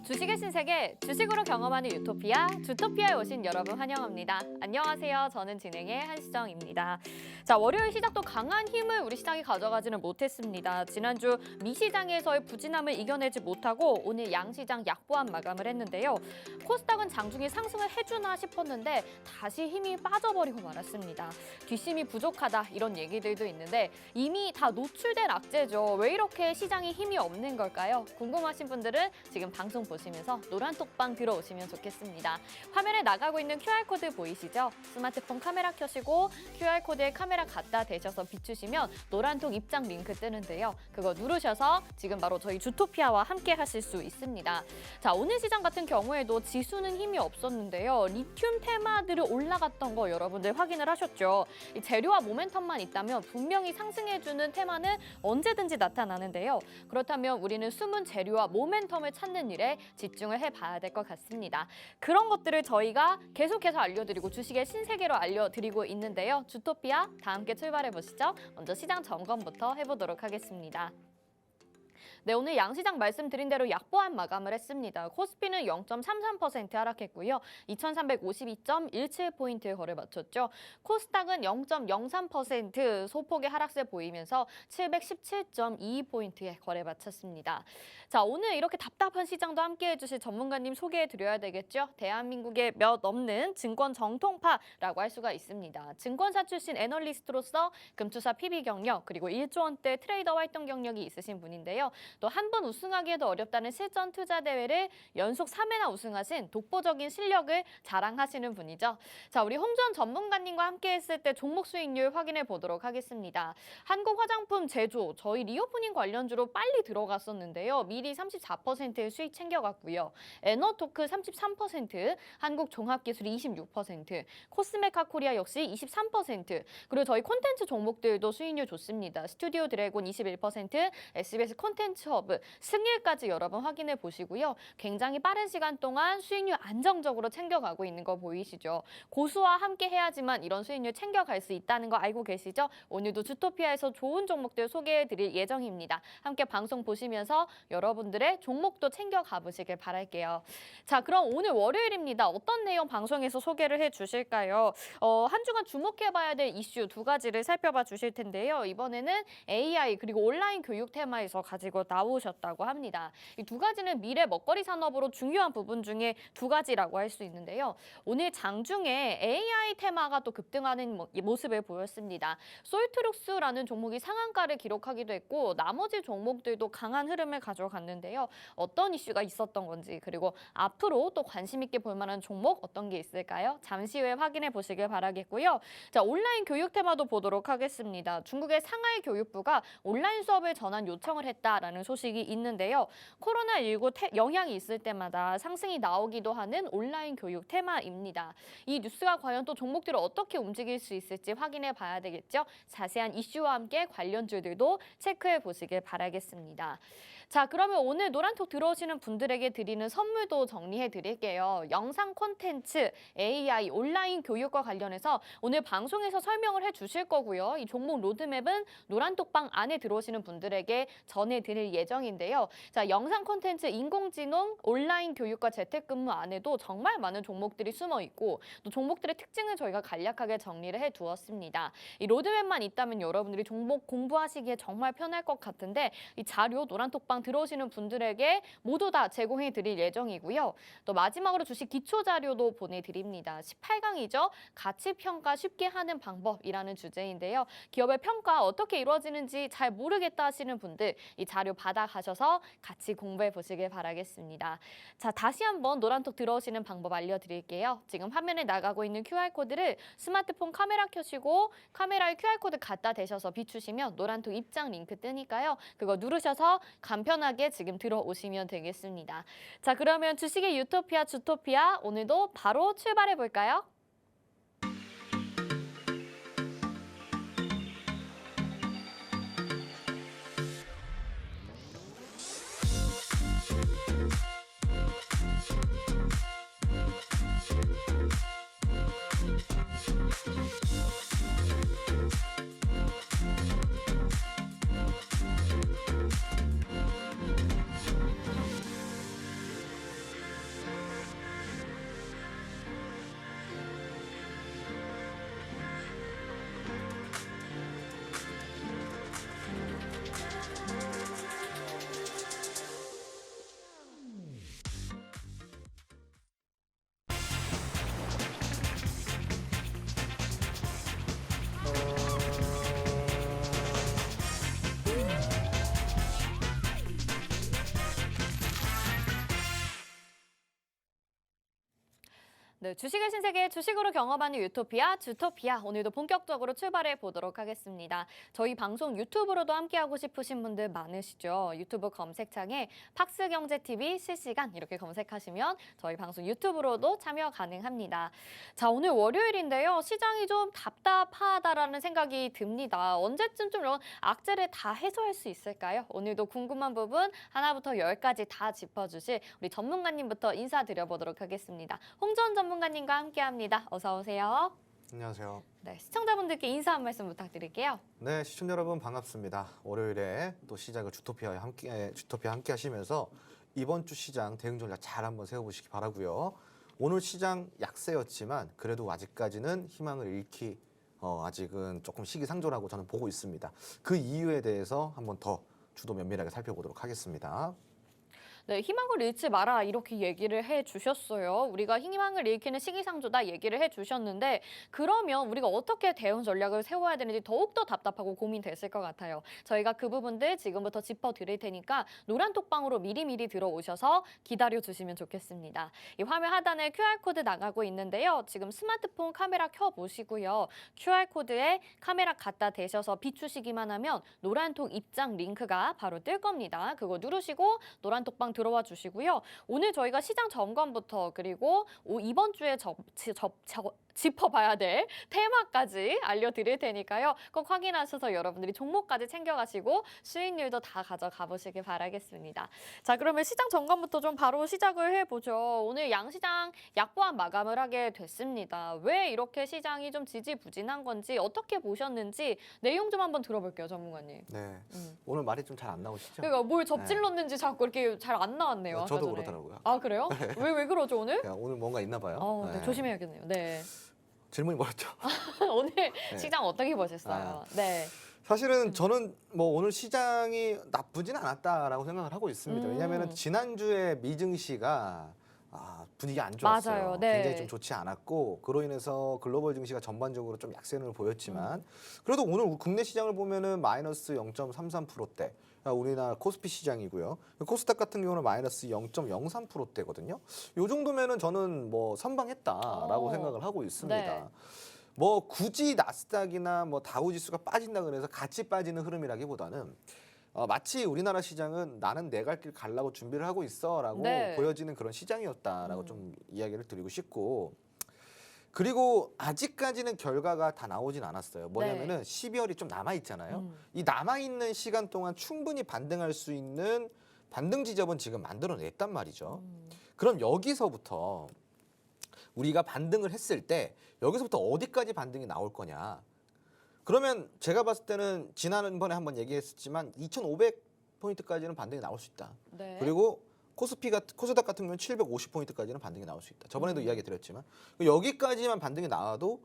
주식의 신세계, 주식으로 경험하는 유토피아, 주토피아에 오신 여러분 환영합니다. 안녕하세요. 저는 진행의 한시정입니다. 자, 월요일 시작도 강한 힘을 우리 시장이 가져가지는 못했습니다. 지난주 미 시장에서의 부진함을 이겨내지 못하고 오늘 양시장 약보한 마감을 했는데요. 코스닥은 장중에 상승을 해주나 싶었는데 다시 힘이 빠져버리고 말았습니다. 뒷심이 부족하다 이런 얘기들도 있는데 이미 다 노출된 악재죠. 왜 이렇게 시장이 힘이 없는 걸까요? 궁금하신 분들은 지금 방송 보시면서 노란톡방 들어오시면 좋겠습니다. 화면에 나가고 있는 QR코드 보이시죠? 스마트폰 카메라 켜시고 QR코드에 카메라 갖다 대셔서 비추시면 노란톡 입장 링크 뜨는데요. 그거 누르셔서 지금 바로 저희 주토피아와 함께 하실 수 있습니다. 자, 오늘 시장 같은 경우에도 지수는 힘이 없었는데요. 리튬 테마들이 올라갔던 거 여러분들 확인을 하셨죠? 이 재료와 모멘텀만 있다면 분명히 상승해주는 테마는 언제든지 나타나는데요. 그렇다면 우리는 숨은 재료와 모멘텀을 찾는 일에 집중을 해봐야 될 것 같습니다. 그런 것들을 저희가 계속해서 알려드리고 주식의 신세계로 알려드리고 있는데요. 주토피아 다 함께 출발해보시죠. 먼저 시장 점검부터 해보도록 하겠습니다. 네, 오늘 양시장 말씀드린 대로 약보한 마감을 했습니다. 코스피는 0.33% 하락했고요. 2352.17포인트에 거래 마쳤죠. 코스닥은 0.03% 소폭의 하락세 보이면서 717.22포인트에 거래 마쳤습니다. 자, 오늘 이렇게 답답한 시장도 함께해 주실 전문가님 소개해 드려야 되겠죠. 대한민국의 몇 없는 증권 정통파라고 할 수가 있습니다. 증권사 출신 애널리스트로서 금투사 PB 경력 그리고 1조 원대 트레이더 활동 경력이 있으신 분인데요. 또 한 번 우승하기에도 어렵다는 실전 투자 대회를 연속 3회나 우승하신 독보적인 실력을 자랑하시는 분이죠. 자, 우리 홍전 전문가님과 함께 했을 때 종목 수익률 확인해 보도록 하겠습니다. 한국 화장품 제조, 저희 리오프닝 관련주로 빨리 들어갔었는데요. 미리 34%의 수익 챙겨갔고요. 에너토크 33%, 한국종합기술이 26%, 코스메카 코리아 역시 23%, 그리고 저희 콘텐츠 종목들도 수익률 좋습니다. 스튜디오 드래곤 21%, SBS 콘텐츠 허브, 승일까지 여러 번 확인해 보시고요. 굉장히 빠른 시간 동안 수익률 안정적으로 챙겨가고 있는 거 보이시죠? 고수와 함께 해야지만 이런 수익률 챙겨갈 수 있다는 거 알고 계시죠? 오늘도 주토피아에서 좋은 종목들 소개해 드릴 예정입니다. 함께 방송 보시면서 여러분들의 종목도 챙겨가 보시길 바랄게요. 자, 그럼 오늘 월요일입니다. 어떤 내용 방송에서 소개를 해 주실까요? 한 주간 주목해봐야 될 이슈 두 가지를 살펴봐 주실 텐데요. 이번에는 AI 그리고 온라인 교육 테마에서 가지고 나오셨다고 합니다. 이 두 가지는 미래 먹거리 산업으로 중요한 부분 중에 두 가지라고 할 수 있는데요. 오늘 장중에 AI 테마가 또 급등하는 모습을 보였습니다. 솔트룩스라는 종목이 상한가를 기록하기도 했고 나머지 종목들도 강한 흐름을 가져갔는데요. 어떤 이슈가 있었던 건지 그리고 앞으로 또 관심 있게 볼 만한 종목 어떤 게 있을까요? 잠시 후에 확인해 보시길 바라겠고요. 자, 온라인 교육 테마도 보도록 하겠습니다. 중국의 상하이 교육부가 온라인 수업을 전환 요청을 했다라는 소식이 있는데요. 코로나19 영향이 있을 때마다 상승이 나오기도 하는 온라인 교육 테마입니다. 이 뉴스가 과연 또 종목들을 어떻게 움직일 수 있을지 확인해 봐야 되겠죠. 자세한 이슈와 함께 관련주들도 체크해 보시길 바라겠습니다. 자, 그러면 오늘 노란톡 들어오시는 분들에게 드리는 선물도 정리해 드릴게요. 영상 콘텐츠, AI, 온라인 교육과 관련해서 오늘 방송에서 설명을 해 주실 거고요. 이 종목 로드맵은 노란톡방 안에 들어오시는 분들에게 전해드릴 예정인데요. 자, 영상 콘텐츠, 인공지능, 온라인 교육과 재택근무 안에도 정말 많은 종목들이 숨어 있고 또 종목들의 특징을 저희가 간략하게 정리를 해두었습니다. 이 로드맵만 있다면 여러분들이 종목 공부하시기에 정말 편할 것 같은데 이 자료 노란톡방 들어오시는 분들에게 모두 다 제공해 드릴 예정이고요. 또 마지막으로 주식 기초 자료도 보내드립니다. 18강이죠. 가치평가 쉽게 하는 방법이라는 주제인데요. 기업의 평가 어떻게 이루어지는지 잘 모르겠다 하시는 분들 이 자료 받아가셔서 같이 공부해 보시길 바라겠습니다. 자, 다시 한번 노란톡 들어오시는 방법 알려드릴게요. 지금 화면에 나가고 있는 QR코드를 스마트폰 카메라 켜시고 카메라에 QR코드 갖다 대셔서 비추시면 노란톡 입장 링크 뜨니까요. 그거 누르셔서 간편하게 지금 들어오시면 되겠습니다. 자, 그러면 주식의 유토피아 주토피아 오늘도 바로 출발해 볼까요? 네, 주식의 신세계 주식으로 경험하는 유토피아, 주토피아. 오늘도 본격적으로 출발해 보도록 하겠습니다. 저희 방송 유튜브로도 함께하고 싶으신 분들 많으시죠? 유튜브 검색창에 팍스경제TV 실시간 이렇게 검색하시면 저희 방송 유튜브로도 참여 가능합니다. 자, 오늘 월요일인데요. 시장이 좀 답답하다라는 생각이 듭니다. 언제쯤 좀 이런 악재를 다 해소할 수 있을까요? 오늘도 궁금한 부분 하나부터 열까지 다 짚어주실 우리 전문가님부터 인사드려보도록 하겠습니다. 홍전 전문가님과 함께합니다. 어서 오세요. 안녕하세요. 네, 시청자분들께 인사 한 말씀 부탁드릴게요. 네, 시청자 여러분 반갑습니다. 월요일에 또 시작을 주토피아 함께 하시면서 이번 주 시장 대응 전략 잘 한번 세워보시기 바라고요. 오늘 시장 약세였지만 그래도 아직까지는 희망을 잃기 아직은 조금 시기상조라고 저는 보고 있습니다. 그 이유에 대해서 한번 더 주도 면밀하게 살펴보도록 하겠습니다. 네, 희망을 잃지 마라 이렇게 얘기를 해주셨어요. 우리가 희망을 잃기는 시기상조다 얘기를 해주셨는데 그러면 우리가 어떻게 대응 전략을 세워야 되는지 더욱더 답답하고 고민됐을 것 같아요. 저희가 그 부분들 지금부터 짚어드릴 테니까 노란톡방으로 미리미리 들어오셔서 기다려주시면 좋겠습니다. 이 화면 하단에 QR코드 나가고 있는데요. 지금 스마트폰 카메라 켜보시고요. QR코드에 카메라 갖다 대셔서 비추시기만 하면 노란톡 입장 링크가 바로 뜰 겁니다. 그거 누르시고 노란톡방 들어와 주시고요. 오늘 저희가 시장 점검부터 그리고 이번 주에 짚어봐야 될 테마까지 알려드릴 테니까요. 꼭 확인하셔서 여러분들이 종목까지 챙겨가시고 수익률도 다 가져가 보시길 바라겠습니다. 자, 그러면 시장 점검부터 좀 바로 시작을 해보죠. 오늘 양시장 약보합 마감을 하게 됐습니다. 왜 이렇게 시장이 좀 지지부진한 건지 어떻게 보셨는지 내용 좀 한번 들어볼게요, 전문가님. 네, 오늘 말이 좀 잘 안 나오시죠? 그러니까 뭘 접질렀는지 자꾸 이렇게 잘 안 나왔네요. 아까 저도 전에. 그렇더라고요. 아, 그래요? 왜 그러죠, 오늘? 야, 오늘 뭔가 있나 봐요. 네, 조심해야겠네요. 네. 질문이 뭐였죠? 오늘 시장 어떻게 보셨어요? 네. 사실은 저는 뭐 오늘 시장이 나쁘진 않았다라고 생각을 하고 있습니다. 왜냐하면 지난주에 미증시가 분위기 안 좋았어요. 맞아요. 네. 굉장히 좀 좋지 않았고 그로 인해서 글로벌 증시가 전반적으로 좀 약세를 보였지만 그래도 오늘 국내 시장을 보면은 마이너스 0.33%대. 우리나라 코스피 시장이고요. 코스닥 같은 경우는 마이너스 0.03%대거든요. 요 정도면은 저는 뭐 선방했다라고 생각을 하고 있습니다. 네. 뭐 굳이 나스닥이나 뭐 다우지수가 빠진다 그래서 같이 빠지는 흐름이라기보다는 마치 우리나라 시장은 나는 내 갈 길 가려고 준비를 하고 있어라고 네. 보여지는 그런 시장이었다라고 좀 이야기를 드리고 싶고 그리고 아직까지는 결과가 다 나오진 않았어요. 뭐냐면은 12월이 좀 남아 있잖아요. 이 남아 있는 시간 동안 충분히 반등할 수 있는 반등 지점은 지금 만들어냈단 말이죠. 그럼 여기서부터 우리가 반등을 했을 때 여기서부터 어디까지 반등이 나올 거냐. 그러면 제가 봤을 때는 지난번에 한번 얘기했었지만 2,500포인트까지는 반등이 나올 수 있다. 네. 그리고 코스닥 같은 경우는 750포인트까지는 반등이 나올 수 있다. 저번에도 이야기 드렸지만 여기까지만 반등이 나와도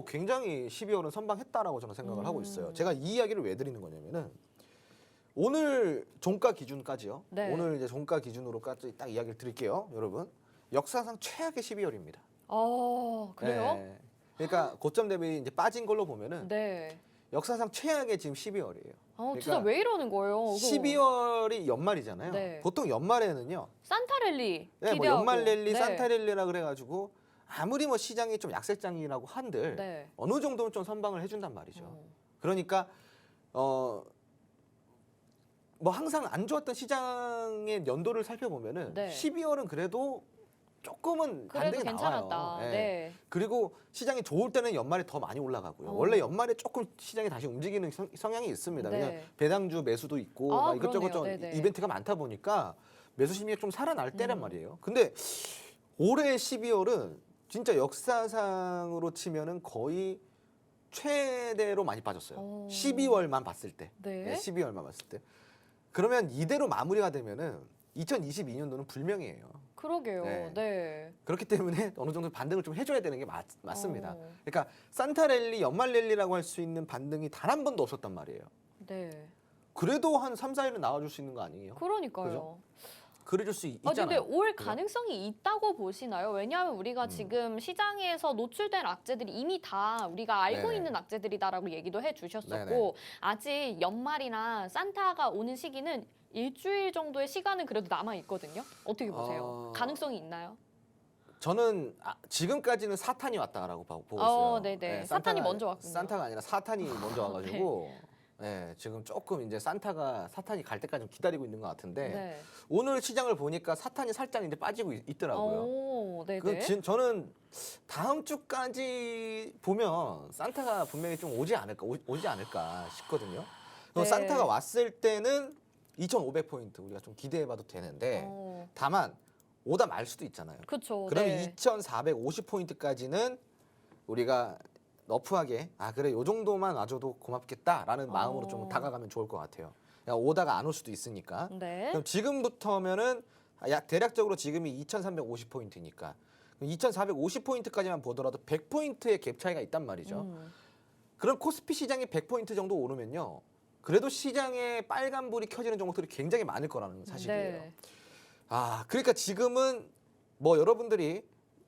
굉장히 12월은 선방했다라고 저는 생각을 하고 있어요. 제가 이 이야기를 왜 드리는 거냐면은 오늘 종가 기준까지요. 네. 오늘 이제 종가 기준으로까지 딱 이야기를 드릴게요, 여러분. 역사상 최악의 12월입니다. 그래요? 네. 그러니까 고점 대비 이제 빠진 걸로 보면은 네. 역사상 최악의 지금 12월이에요. 진짜 왜 이러는 거예요? 12월이 연말이잖아요. 네. 보통 연말에는요. 산타랠리 네, 뭐 기대하고. 연말 랠리, 네. 산타 랠리라 그래가지고 아무리 뭐 시장이 좀 약세장이라고 한들 네. 어느 정도는 좀 선방을 해준단 말이죠. 그러니까 뭐 항상 안 좋았던 시장의 연도를 살펴보면은 네. 12월은 그래도 조금은 그래도 반등이 괜찮았다. 나와요. 네. 네. 그리고 시장이 좋을 때는 연말에 더 많이 올라가고요. 원래 연말에 조금 시장이 다시 움직이는 성향이 있습니다. 네. 왜냐하면 배당주 매수도 있고 막 이것저것 좀 그러네요. 네네. 이벤트가 많다 보니까 매수 심리가 좀 살아날 때란 말이에요. 근데 올해 12월은 진짜 역사상으로 치면은 거의 최대로 많이 빠졌어요. 12월만 봤을 때. 네. 12월만 봤을 때. 그러면 이대로 마무리가 되면은 2022년도는 불명이에요. 그러게요. 네. 네. 그렇기 때문에 어느 정도 반등을 좀 해줘야 되는 게 맞습니다. 그러니까 산타랠리, 연말랠리라고 할 수 있는 반등이 단 한 번도 없었단 말이에요. 네. 그래도 한 3, 4일은 나와줄 수 있는 거 아니에요? 그러니까요. 그죠? 그래줄 수 있잖아요. 근데 올 그죠? 가능성이 있다고 보시나요? 왜냐하면 우리가 지금 시장에서 노출된 악재들이 이미 다 우리가 알고 네네. 있는 악재들이다라고 얘기도 해주셨었고 네네. 아직 연말이나 산타가 오는 시기는 일주일 정도의 시간은 그래도 남아 있거든요. 어떻게 보세요? 가능성이 있나요? 저는 지금까지는 사탄이 왔다라고 보고 있어요. 네네. 예, 사탄이 먼저 왔군요. 산타가 아니라 사탄이 먼저 와가지고 지금 조금 이제 사탄이 갈 때까지 좀 기다리고 있는 것 같은데 네. 오늘 시장을 보니까 사탄이 살짝 이제 빠지고 있더라고요. 네네. 저는 다음 주까지 보면 산타가 분명히 좀 오지 않을까 싶거든요. 네. 산타가 왔을 때는 2,500포인트 우리가 좀 기대해봐도 되는데 다만 오다 말 수도 있잖아요. 그렇죠. 그러면 2,450포인트까지는 우리가 너프하게 그래 요 정도만 와줘도 고맙겠다라는 마음으로 좀 다가가면 좋을 것 같아요. 그러니까 오다가 안 올 수도 있으니까. 네. 그럼 지금부터면은 대략적으로 지금이 2,350포인트니까 2,450포인트까지만 보더라도 100포인트의 갭 차이가 있단 말이죠. 그럼 코스피 시장이 100포인트 정도 오르면요. 그래도 시장에 빨간불이 켜지는 종목들이 굉장히 많을 거라는 사실이에요. 네. 그러니까 지금은 뭐 여러분들이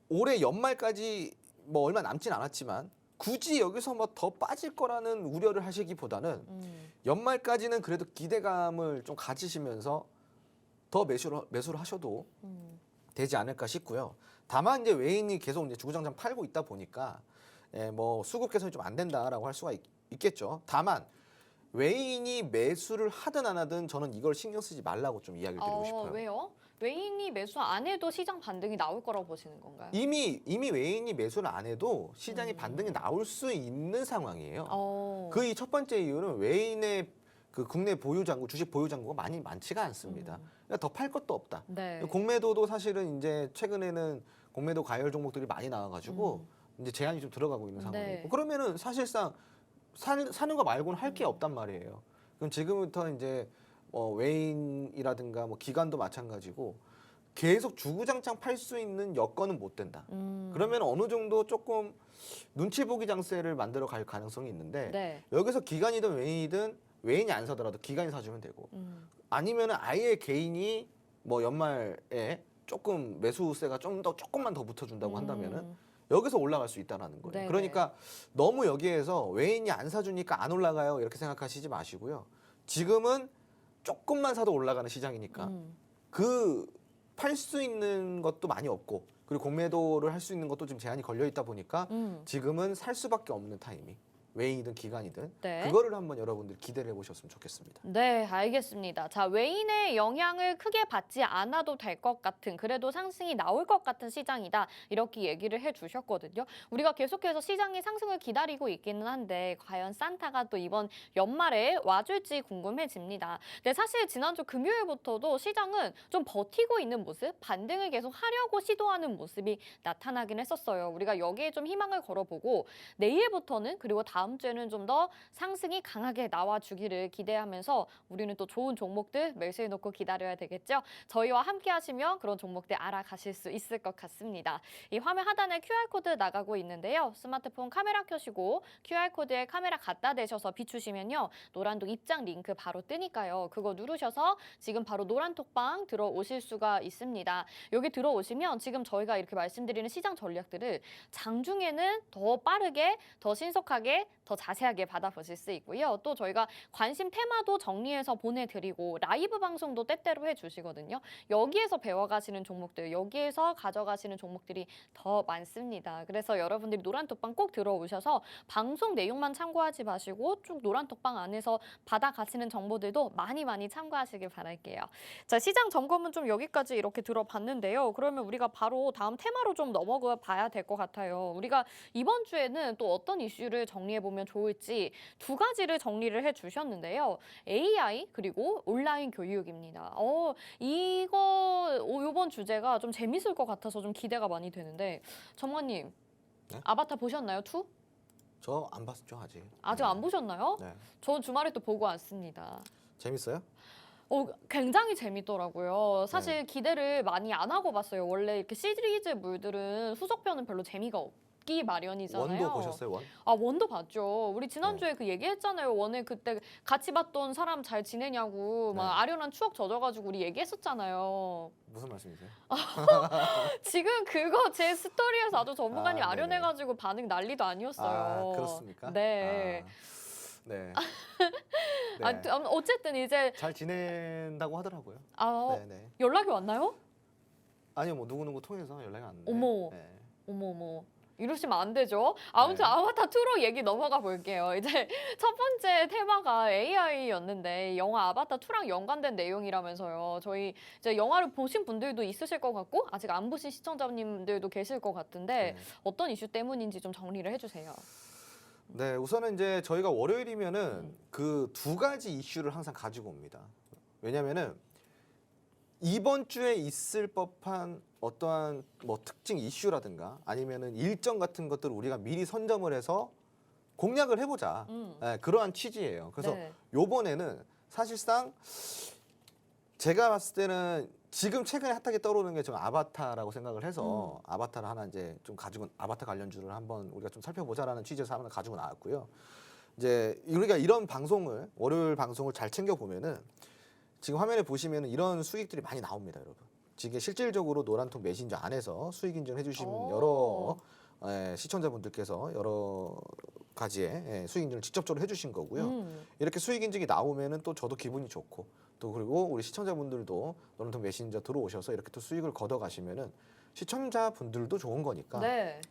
올해 연말까지 뭐 얼마 남진 않았지만 굳이 여기서 뭐 더 빠질 거라는 우려를 하시기보다는 연말까지는 그래도 기대감을 좀 가지시면서 더 매수를 하셔도 되지 않을까 싶고요. 다만 이제 외인이 계속 이제 주구장창 팔고 있다 보니까 뭐 수급 개선이 좀 안 된다라고 할 수가 있겠죠. 다만 외인이 매수를 하든 안 하든 저는 이걸 신경 쓰지 말라고 좀 이야기를 드리고 싶어요. 왜요? 외인이 매수 안 해도 시장 반등이 나올 거라고 보시는 건가요? 이미 외인이 매수를 안 해도 시장이 반등이 나올 수 있는 상황이에요. 그 이 첫 번째 이유는 외인의 그 국내 주식 보유 잔고가 많지가 않습니다. 그러니까 더 팔 것도 없다. 네. 공매도도 사실은 이제 최근에는 공매도 과열 종목들이 많이 나와가지고 이제 제한이 좀 들어가고 있는 상황이고 그러면은 사실상 사는 거 말고는 할 게 없단 말이에요. 그럼 지금부터 이제 외인이라든가 뭐 기관도 마찬가지고 계속 주구장창 팔 수 있는 여건은 못 된다. 그러면 어느 정도 조금 눈치 보기 장세를 만들어 갈 가능성이 있는데 여기서 기관이든 외인이 안 사더라도 기관이 사주면 되고 아니면은 아예 개인이 뭐 연말에 조금 매수세가 조금만 더 붙어준다고 한다면은 여기서 올라갈 수 있다는 거예요. 그러니까 너무 여기에서 외인이 안 사주니까 안 올라가요 이렇게 생각하시지 마시고요. 지금은 조금만 사도 올라가는 시장이니까 팔 수 있는 것도 많이 없고 그리고 공매도를 할 수 있는 것도 지금 제한이 걸려 있다 보니까 지금은 살 수밖에 없는 타이밍. 외인이든 기관이든 그거를 한번 여러분들 기대를 해보셨으면 좋겠습니다. 네, 알겠습니다. 자, 외인의 영향을 크게 받지 않아도 될 것 같은 그래도 상승이 나올 것 같은 시장이다. 이렇게 얘기를 해주셨거든요. 우리가 계속해서 시장의 상승을 기다리고 있기는 한데 과연 산타가 또 이번 연말에 와줄지 궁금해집니다. 네, 사실 지난주 금요일부터도 시장은 좀 버티고 있는 모습, 반등을 계속 하려고 시도하는 모습이 나타나긴 했었어요. 우리가 여기에 좀 희망을 걸어보고 내일부터는 그리고 다음 주에는 좀 더 상승이 강하게 나와주기를 기대하면서 우리는 또 좋은 종목들 매수해놓고 기다려야 되겠죠. 저희와 함께 하시면 그런 종목들 알아가실 수 있을 것 같습니다. 이 화면 하단에 QR코드 나가고 있는데요. 스마트폰 카메라 켜시고 QR코드에 카메라 갖다 대셔서 비추시면요. 노란독 입장 링크 바로 뜨니까요. 그거 누르셔서 지금 바로 노란톡방 들어오실 수가 있습니다. 여기 들어오시면 지금 저희가 이렇게 말씀드리는 시장 전략들을 장중에는 더 빠르게, 더 신속하게, 더 자세하게 받아보실 수 있고요. 또 저희가 관심 테마도 정리해서 보내드리고 라이브 방송도 때때로 해주시거든요. 여기에서 배워가시는 종목들, 여기에서 가져가시는 종목들이 더 많습니다. 그래서 여러분들이 노란톡방 꼭 들어오셔서 방송 내용만 참고하지 마시고 쭉 노란톡방 안에서 받아가시는 정보들도 많이 참고하시길 바랄게요. 자, 시장 점검은 좀 여기까지 이렇게 들어봤는데요. 그러면 우리가 바로 다음 테마로 좀 넘어가 봐야 될 것 같아요. 우리가 이번 주에는 또 어떤 이슈를 정리해보면 좋을지 두 가지를 정리를 해주셨는데요. AI 그리고 온라인 교육입니다. 이번 주제가 좀 재밌을 것 같아서 좀 기대가 많이 되는데 전문가님 네? 아바타 보셨나요? 2? 저 안 봤죠 아직. 아직 안 보셨나요? 네. 저 주말에 또 보고 왔습니다. 재밌어요? 굉장히 재밌더라고요. 사실 기대를 많이 안 하고 봤어요. 원래 이렇게 시리즈물들은 후속편은 별로 재미가 없기 마련이잖아요. 원도 보셨어요 원? 원도 봤죠. 우리 지난주에 그 얘기했잖아요. 원에 그때 같이 봤던 사람 잘 지내냐고 막 아련한 추억 젖어가지고 우리 얘기했었잖아요. 무슨 말씀이세요? 지금 그거 제 스토리에서 아주 전문가님 네네. 아련해가지고 반응 난리도 아니었어요. 그렇습니까? 네. 네. 어쨌든 이제 잘 지낸다고 하더라고요. 연락이 왔나요? 아니요, 뭐 누구누구 통해서 연락이 왔는데. 어머. 네. 어머. 이러시면 안 되죠. 아무튼 네. 아바타 2로 얘기 넘어가 볼게요. 이제 첫 번째 테마가 AI였는데 영화 아바타 2랑 연관된 내용이라면서요. 저희 이제 영화를 보신 분들도 있으실 것 같고 아직 안 보신 시청자님들도 계실 것 같은데 네. 어떤 이슈 때문인지 좀 정리를 해주세요. 네, 우선은 이제 저희가 월요일이면은 그 두 가지 이슈를 항상 가지고 옵니다. 왜냐면은 이번 주에 있을 법한 어떠한 뭐 특징 이슈라든가 아니면은 일정 같은 것들을 우리가 미리 선점을 해서 공략을 해보자. 네, 그러한 취지예요. 그래서 네. 요번에는 사실상 제가 봤을 때는 지금 최근에 핫하게 떠오르는 게 좀 아바타라고 생각을 해서 아바타를 하나 이제 좀 가지고 아바타 관련주를 한번 우리가 좀 살펴보자라는 취지에서 하나 가지고 나왔고요. 이제 우리가 이런 방송을 월요일 방송을 잘 챙겨 보면은 지금 화면에 보시면은 이런 수익들이 많이 나옵니다, 여러분. 지금 실질적으로 노란통 메신저 안에서 수익 인증해 주신 여러 시청자분들께서 여러 가지의 수익 인증을 직접적으로 해주신 거고요. 이렇게 수익 인증이 나오면은 또 저도 기분이 좋고 또 그리고 우리 시청자분들도 노란통 메신저 들어오셔서 이렇게 또 수익을 걷어가시면은 시청자분들도 좋은 거니까 네.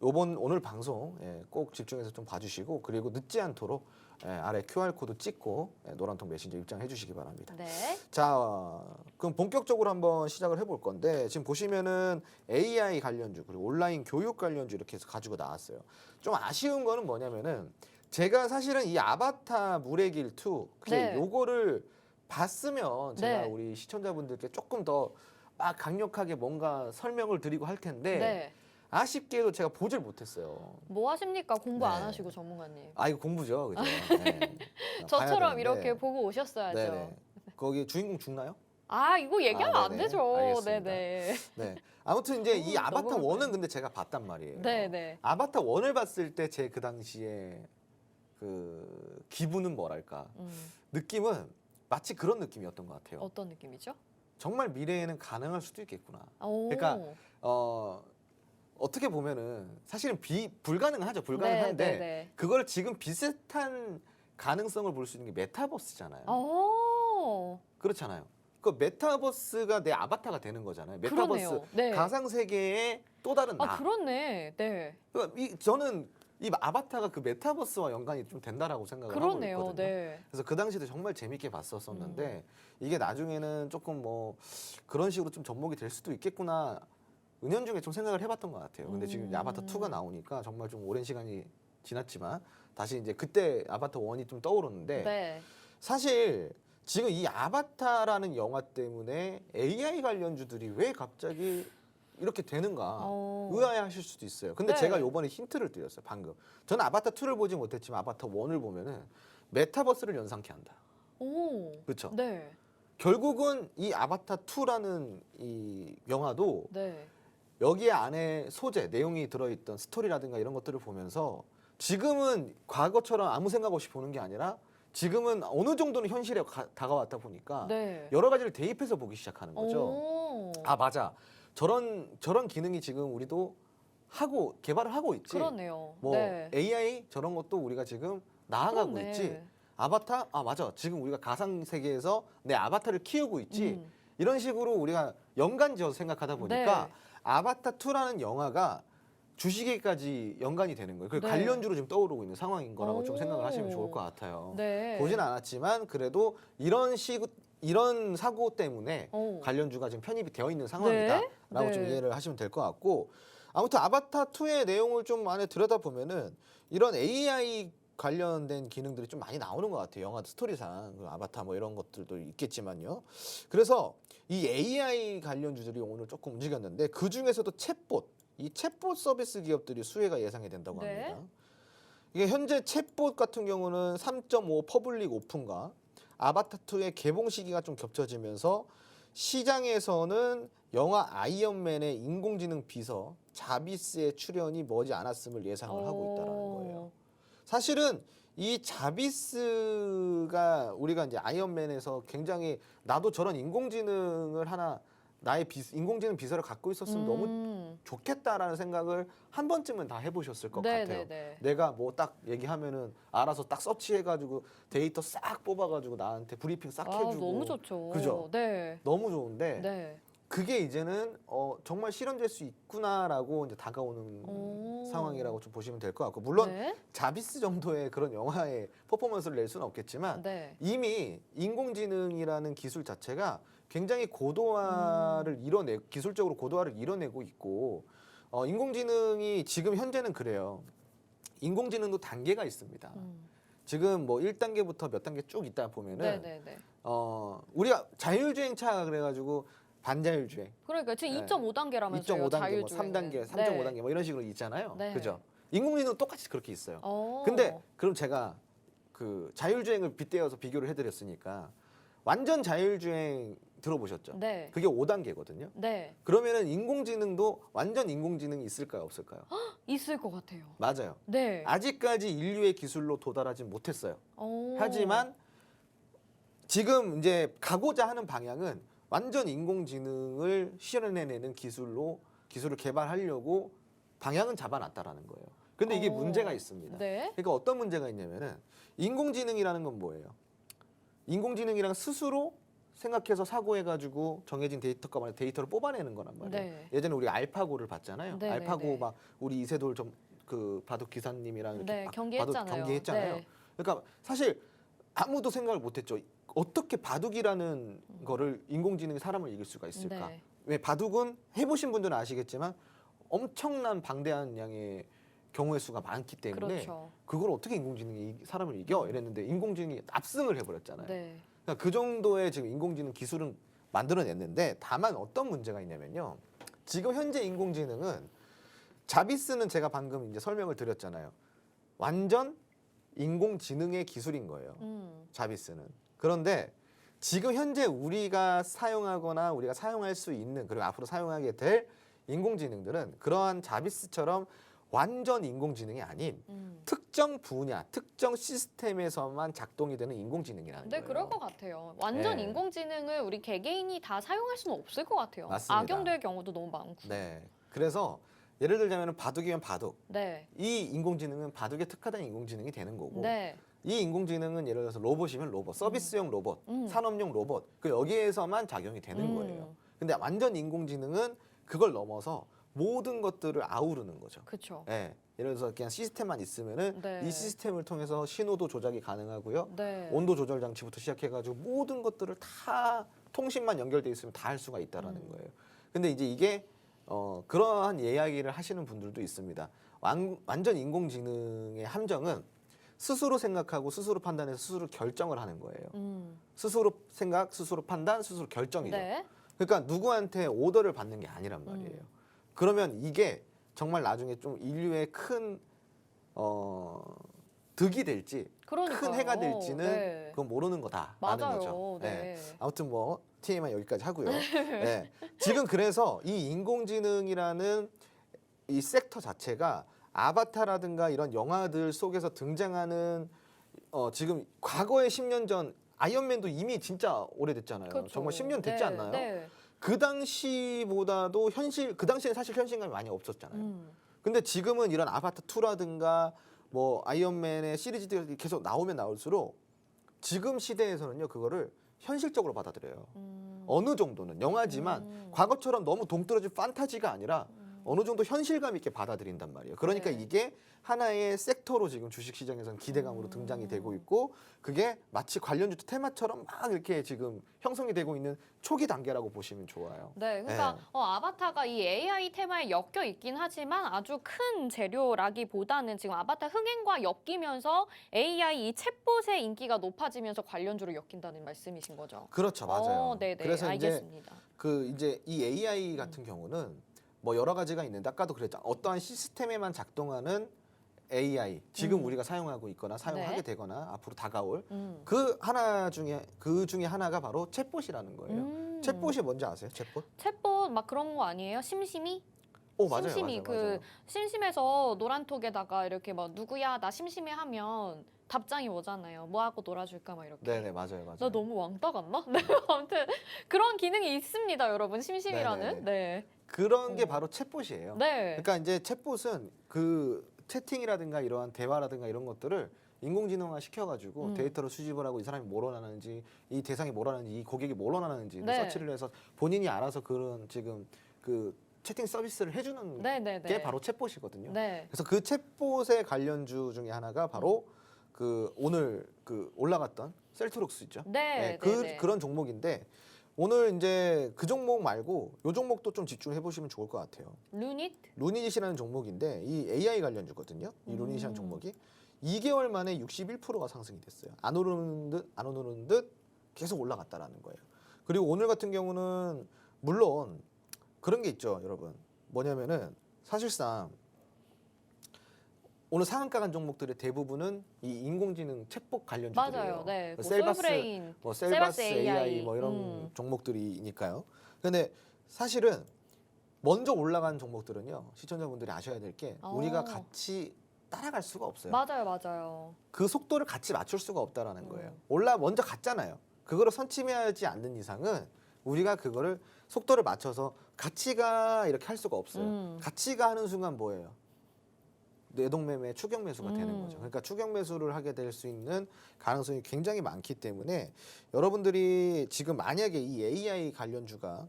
오늘 방송 꼭 집중해서 좀 봐주시고 그리고 늦지 않도록 아래 QR코드 찍고 노란통 메신저 입장해 주시기 바랍니다. 네. 자, 그럼 본격적으로 한번 시작을 해볼 건데 지금 보시면은 AI 관련주 그리고 온라인 교육 관련주 이렇게 해서 가지고 나왔어요. 좀 아쉬운 거는 뭐냐면은 제가 사실은 이 아바타 물의 길 2 네. 요거를 봤으면 제가 네. 우리 시청자분들께 조금 더 막 강력하게 뭔가 설명을 드리고 할 텐데 네. 아쉽게도 제가 보질 못했어요. 뭐 하십니까? 공부 안 네. 하시고 전문가님. 아 이거 공부죠, 그죠? 네. 저처럼 봐야 이렇게 되는데. 보고 오셨어야죠. 네네. 거기 주인공 죽나요? 아, 이거 얘기하면 안 네네. 되죠. 알겠습니다. 네네. 네. 아무튼 이제 이 너무 아바타 흥분해. 1은 근데 제가 봤단 말이에요. 네네. 아바타 1을 봤을 때 제 그 당시에 그 기분은 뭐랄까 느낌은 마치 그런 느낌이었던 것 같아요. 어떤 느낌이죠? 정말 미래에는 가능할 수도 있겠구나. 오. 그러니까 어떻게 보면은 사실은 불가능하죠. 불가능한데 네네네. 그걸 지금 비슷한 가능성을 볼 수 있는 게 메타버스잖아요. 오. 그렇잖아요. 그 메타버스가 내 아바타가 되는 거잖아요. 메타버스 그러네요. 네. 가상 세계의 또 다른 나. 아, 그렇네. 네. 그러니까 저는 이 아바타가 그 메타버스와 연관이 좀 된다라고 생각을 하고 그러네요. 있거든요. 네. 그래서 그 당시에도 정말 재밌게 봤었었는데 이게 나중에는 조금 뭐 그런 식으로 좀 접목이 될 수도 있겠구나 은연중에 좀 생각을 해봤던 것 같아요. 근데 지금 이제 아바타 2가 나오니까 정말 좀 오랜 시간이 지났지만 다시 이제 그때 아바타 1이 좀 떠오르는데 네. 사실 지금 이 아바타라는 영화 때문에 AI 관련주들이 왜 갑자기 이렇게 되는가 의아해하실 수도 있어요. 근데 네. 제가 요번에 힌트를 드렸어요. 방금. 저는 아바타 2를 보지 못했지만 아바타 1을 보면은 메타버스를 연상케 한다. 오. 그렇죠? 네. 결국은 이 아바타 2라는 이 영화도 네. 여기 안에 소재, 내용이 들어있던 스토리라든가 이런 것들을 보면서 지금은 과거처럼 아무 생각 없이 보는 게 아니라 지금은 어느 정도는 현실에 다가왔다 보니까 네. 여러 가지를 대입해서 보기 시작하는 거죠. 오. 아 맞아. 저런 기능이 지금 우리도 하고 개발을 하고 있지. 그러네요. 뭐 네. AI 저런 것도 우리가 지금 나아가고 그러네. 있지. 아바타 아 맞아. 지금 우리가 가상 세계에서 내 아바타를 키우고 있지. 이런 식으로 우리가 연관지어서 생각하다 보니까 네. 아바타 2라는 영화가 주식에까지 연관이 되는 거예요. 그 네. 관련주로 지금 떠오르고 있는 상황인 거라고 좀 오. 생각을 하시면 좋을 것 같아요. 네. 보진 않았지만 그래도 이런 사고 때문에 오. 관련주가 지금 편입이 되어 있는 상황이다라고 네. 좀 네. 이해를 하시면 될 것 같고 아무튼 아바타 2의 내용을 좀 안에 들여다 보면은 이런 AI 관련된 기능들이 좀 많이 나오는 것 같아요. 영화 스토리상 그 아바타 뭐 이런 것들도 있겠지만요. 그래서 이 AI 관련주들이 오늘 조금 움직였는데 그 중에서도 이 챗봇 서비스 기업들이 수혜가 예상이 된다고 네. 합니다. 이게 현재 챗봇 같은 경우는 3.5 퍼블릭 오픈과 아바타 2의 개봉 시기가 좀 겹쳐지면서 시장에서는 영화 아이언맨의 인공지능 비서 자비스의 출연이 머지 않았음을 예상을 하고 있다는 거예요. 사실은 이 자비스가 우리가 이제 아이언맨에서 굉장히 나도 저런 인공지능을 하나 나의 인공지능 비서를 갖고 있었으면 너무 좋겠다라는 생각을 한 번쯤은 다 해보셨을 것 같아요. 네네네. 내가 뭐 딱 얘기하면은 알아서 딱 서치해가지고 데이터 싹 뽑아가지고 나한테 브리핑 싹 해주고 너무 좋죠. 그죠? 네. 너무 좋은데 네. 그게 이제는 정말 실현될 수 있구나라고 이제 다가오는 오. 상황이라고 좀 보시면 될 것 같고, 물론 네. 자비스 정도의 그런 영화의 퍼포먼스를 낼 수는 없겠지만 네. 이미 인공지능이라는 기술 자체가 굉장히 고도화를 기술적으로 고도화를 이뤄내고 있고, 인공지능이 지금 현재는 그래요. 인공지능도 단계가 있습니다. 지금 뭐 1단계부터 몇 단계 쭉 있다 보면은 네네네. 우리가 자율주행차 그래가지고 반자율주행, 그러니까 지금 네. 2.5단계라면서요. 2.5단계, 뭐 자율주행은. 3단계, 3.5단계 뭐 이런 식으로 있잖아요. 네. 그죠? 인공지능도 똑같이 그렇게 있어요. 어. 근데 그럼 제가 그 자율주행을 빗대어서 비교를 해드렸으니까 완전 자율주행 들어보셨죠? 네. 그게 5단계거든요. 네. 그러면은 인공지능도 완전 인공지능이 있을까요, 없을까요? 있을 것 같아요. 맞아요. 네. 아직까지 인류의 기술로 도달하지 못했어요. 오. 하지만 지금 이제 가고자 하는 방향은 완전 인공지능을 실현해내는 기술을 개발하려고 방향은 잡아놨다라는 거예요. 근데 이게 어. 문제가 있습니다. 네. 그러니까 어떤 문제가 있냐면은 인공지능이라는 건 뭐예요? 인공지능이랑 스스로 생각해서 사고해가지고 정해진 데이터를 뽑아내는 거란 말이에요. 네. 예전에 우리 알파고를 봤잖아요. 네, 알파고 네, 네. 막 우리 이세돌 그 바둑 기사님이랑 이렇게 네, 막 경기했잖아요. 바둑 경기했잖아요. 네. 그러니까 사실 아무도 생각을 못했죠. 어떻게 바둑이라는 거를 인공지능이 사람을 이길 수가 있을까? 네. 왜 바둑은 해보신 분들은 아시겠지만 엄청난 방대한 양의 경우의 수가 많기 때문에 그렇죠. 그걸 어떻게 인공지능이 사람을 이겨? 이랬는데 인공지능이 압승을 해버렸잖아요. 네. 그러니까 그 정도의 지금 인공지능 기술은 만들어냈는데, 다만 어떤 문제가 있냐면요. 지금 현재 인공지능은 자비스는 제가 방금 이제 설명을 드렸잖아요. 완전 인공지능의 기술인 거예요. 자비스는. 그런데 지금 현재 우리가 사용하거나 우리가 사용할 수 있는, 그리고 앞으로 사용하게 될 인공지능들은 그러한 자비스처럼 완전 인공지능이 아닌 특정 분야, 특정 시스템에서만 작동이 되는 인공지능이라는 네, 거예요. 그럴 것 같아요. 완전 네. 인공지능을 우리 개개인이 다 사용할 수는 없을 것 같아요. 맞습니다. 악용될 경우도 너무 많고. 네. 그래서 예를 들자면 바둑이면 바둑. 네. 이 인공지능은 바둑에 특화된 인공지능이 되는 거고, 네. 이 인공지능은 예를 들어서 로봇이면 로봇, 서비스용 로봇, 음. 산업용 로봇, 그 여기에서만 작용이 되는 거예요. 근데 완전 인공지능은 그걸 넘어서 모든 것들을 아우르는 거죠. 그렇죠. 예. 예를 들어서 그냥 시스템만 있으면은 네. 이 시스템을 통해서 신호도 조작이 가능하고요. 네. 온도 조절 장치부터 시작해가지고 모든 것들을 다 통신만 연결돼 있으면 다 할 수가 있다라는 거예요. 근데 이제 이게 그러한 이야기를 하시는 분들도 있습니다. 완전 인공지능의 함정은 스스로 생각하고 스스로 판단해서 스스로 결정을 하는 거예요. 스스로 생각, 스스로 판단, 스스로 결정이죠. 네. 그러니까 누구한테 오더를 받는 게 아니란 말이에요. 그러면 이게 정말 나중에 좀 인류의 큰 득이 될지, 그러니까요. 큰 해가 될지는 네. 그건 모르는 거다라는 맞아요. 거죠. 네. 아무튼 뭐 TMI 여기까지 하고요. 네. 지금 그래서 이 인공지능이라는 이 섹터 자체가 아바타라든가 이런 영화들 속에서 등장하는 지금 과거에 10년 전 아이언맨도 이미 진짜 오래됐잖아요. 그렇죠. 정말 10년 됐지 네. 않나요? 네. 그 당시보다도 그 당시에는 사실 현실감이 많이 없었잖아요. 근데 지금은 이런 아바타 2라든가 뭐 아이언맨의 시리즈들이 계속 나오면 나올수록 지금 시대에서는요, 그거를 현실적으로 받아들여요. 어느 정도는 영화지만 과거처럼 너무 동떨어진 판타지가 아니라 어느 정도 현실감 있게 받아들인단 말이에요. 그러니까 네. 이게 하나의 섹터로 지금 주식시장에서는 기대감으로 등장이 되고 있고, 그게 마치 관련주 테마처럼 막 이렇게 지금 형성이 되고 있는 초기 단계라고 보시면 좋아요. 네, 그러니까 아바타가 이 AI 테마에 엮여 있긴 하지만 아주 큰 재료라기보다는 지금 아바타 흥행과 엮이면서 AI 이 챗봇의 인기가 높아지면서 관련주로 엮인다는 말씀이신 거죠? 그렇죠, 맞아요. 네네, 그래서 알겠습니다. 이제 이 AI 같은 경우는 뭐 여러 가지가 있는데, 아까도 그랬죠. 어떠한 시스템에만 작동하는 AI, 지금 우리가 사용하고 있거나 사용하게 네. 되거나 앞으로 다가올 그 중에 하나가 바로 챗봇이라는 거예요. 챗봇이 뭔지 아세요? 챗봇? 챗봇 막 그런 거 아니에요? 심심이? 오, 맞아요, 심심이 맞아요. 심심해서 노란톡에다가 이렇게 막 누구야 나 심심해 하면 답장이 오잖아요. 뭐 하고 놀아줄까 막 이렇게. 네네, 맞아요, 맞아요. 나 너무 왕따 같나? 네, 아무튼 그런 기능이 있습니다, 여러분. 심심이라는. 네네네. 네. 그런 게 바로 챗봇이에요. 네. 그러니까 이제 챗봇은 그 채팅이라든가 이러한 대화라든가 이런 것들을 인공지능화 시켜가지고 데이터를 수집을 하고 이 사람이 뭘 원하는지, 이 대상이 뭘 원하는지, 이 고객이 뭘 원하는지 네. 서치를 해서 본인이 알아서 그런 지금 그 채팅 서비스를 해주는 게 바로 챗봇이거든요. 네. 그래서 그 챗봇의 관련주 중에 하나가 바로 그 오늘 그 올라갔던 셀트록스 있죠. 네, 그런 종목인데 오늘 이제 그 종목 말고 요 종목도 좀 집중해 보시면 좋을 것 같아요. 루닛이라는 종목인데 이 AI 관련주거든요. 이 루닛이라는 종목이 2개월 만에 61%가 상승이 됐어요. 안 오르는 듯 계속 올라갔다라는 거예요. 그리고 오늘 같은 경우는 물론 그런 게 있죠, 여러분. 뭐냐면은 사실상 오늘 상한가 간 종목들의 대부분은 이 인공지능 챗봇 관련주들이에요. 맞아요. 네. 셀바스, 셀바스 AI 뭐 이런 종목들이니까요. 근데 사실은 먼저 올라간 종목들은요, 시청자분들이 아셔야 될 게 우리가 같이 따라갈 수가 없어요. 맞아요. 그 속도를 같이 맞출 수가 없다라는 거예요. 먼저 갔잖아요. 그거를 선취하지 않는 이상은 우리가 그거를 속도를 맞춰서 같이 가 이렇게 할 수가 없어요. 같이 가 하는 순간 뭐예요? 내동매매 추격 매수가 되는 거죠. 그러니까 추격 매수를 하게 될 수 있는 가능성이 굉장히 많기 때문에 여러분들이 지금 만약에 이 AI 관련주가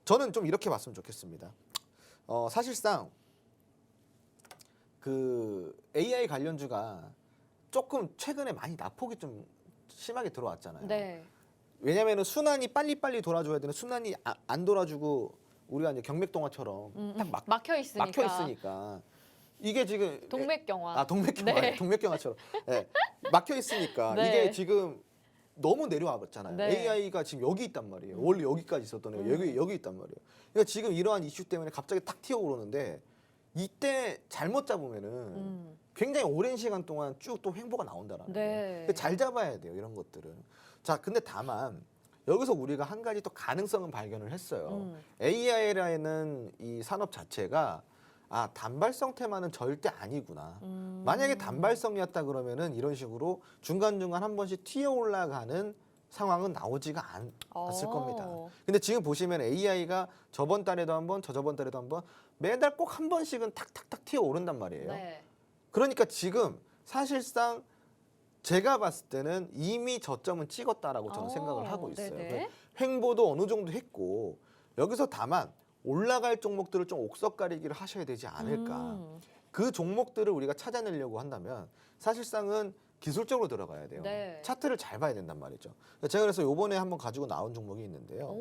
저는 좀 이렇게 봤으면 좋겠습니다. 사실상 그 AI 관련주가 조금 최근에 많이 낙폭이 좀 심하게 들어왔잖아요. 네. 왜냐면은 순환이 빨리빨리 돌아줘야 되는 순환이 안 돌아주고 우리가 이제 경맥동화처럼 딱 막혀 있으니까 이게 지금 동맥경화. 동맥경화, 네. 동맥경화처럼 막혀 있으니까 네. 이게 지금 너무 내려와봤잖아요. 네. AI가 지금 여기 있단 말이에요. 원래 여기까지 있었던 애가 여기 있단 말이에요. 그러니까 지금 이러한 이슈 때문에 갑자기 탁 튀어오르는데 이때 잘못 잡으면은 굉장히 오랜 시간 동안 쭉 또 횡보가 나온다라는 거예요. 근데 잘 잡아야 돼요, 이런 것들은. 자, 근데 다만 여기서 우리가 한 가지 또 가능성은 발견을 했어요. AI라는 이 산업 자체가 단발성 테마는 절대 아니구나. 만약에 단발성이었다 그러면은 이런 식으로 중간중간 한 번씩 튀어 올라가는 상황은 나오지가 않았을 겁니다. 근데 지금 보시면 AI가 저번 달에도 한 번, 저저번 달에도 한 번, 매달 꼭 한 번씩은 탁탁탁 튀어 오른단 말이에요. 네. 그러니까 지금 사실상 제가 봤을 때는 이미 저점은 찍었다라고 저는 생각을 하고 있어요. 횡보도 어느 정도 했고 여기서 다만 올라갈 종목들을 좀 옥석가리기를 하셔야 되지 않을까. 그 종목들을 우리가 찾아내려고 한다면 사실상은 기술적으로 들어가야 돼요. 네. 차트를 잘 봐야 된단 말이죠. 제가 그래서 요번에 한번 가지고 나온 종목이 있는데요.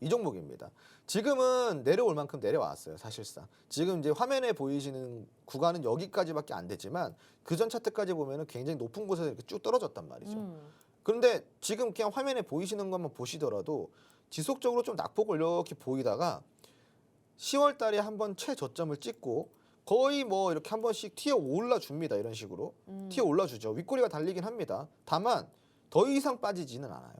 이 종목입니다. 지금은 내려올 만큼 내려왔어요. 사실상. 지금 이제 화면에 보이시는 구간은 여기까지밖에 안 되지만 그전 차트까지 보면은 굉장히 높은 곳에서 이렇게 쭉 떨어졌단 말이죠. 그런데 지금 그냥 화면에 보이시는 것만 보시더라도 지속적으로 좀 낙폭을 이렇게 보이다가 10월 달에 한번 최저점을 찍고 거의 뭐 이렇게 한 번씩 튀어 올라 줍니다. 이런 식으로 튀어 올라 주죠. 윗꼬리가 달리긴 합니다. 다만 더 이상 빠지지는 않아요.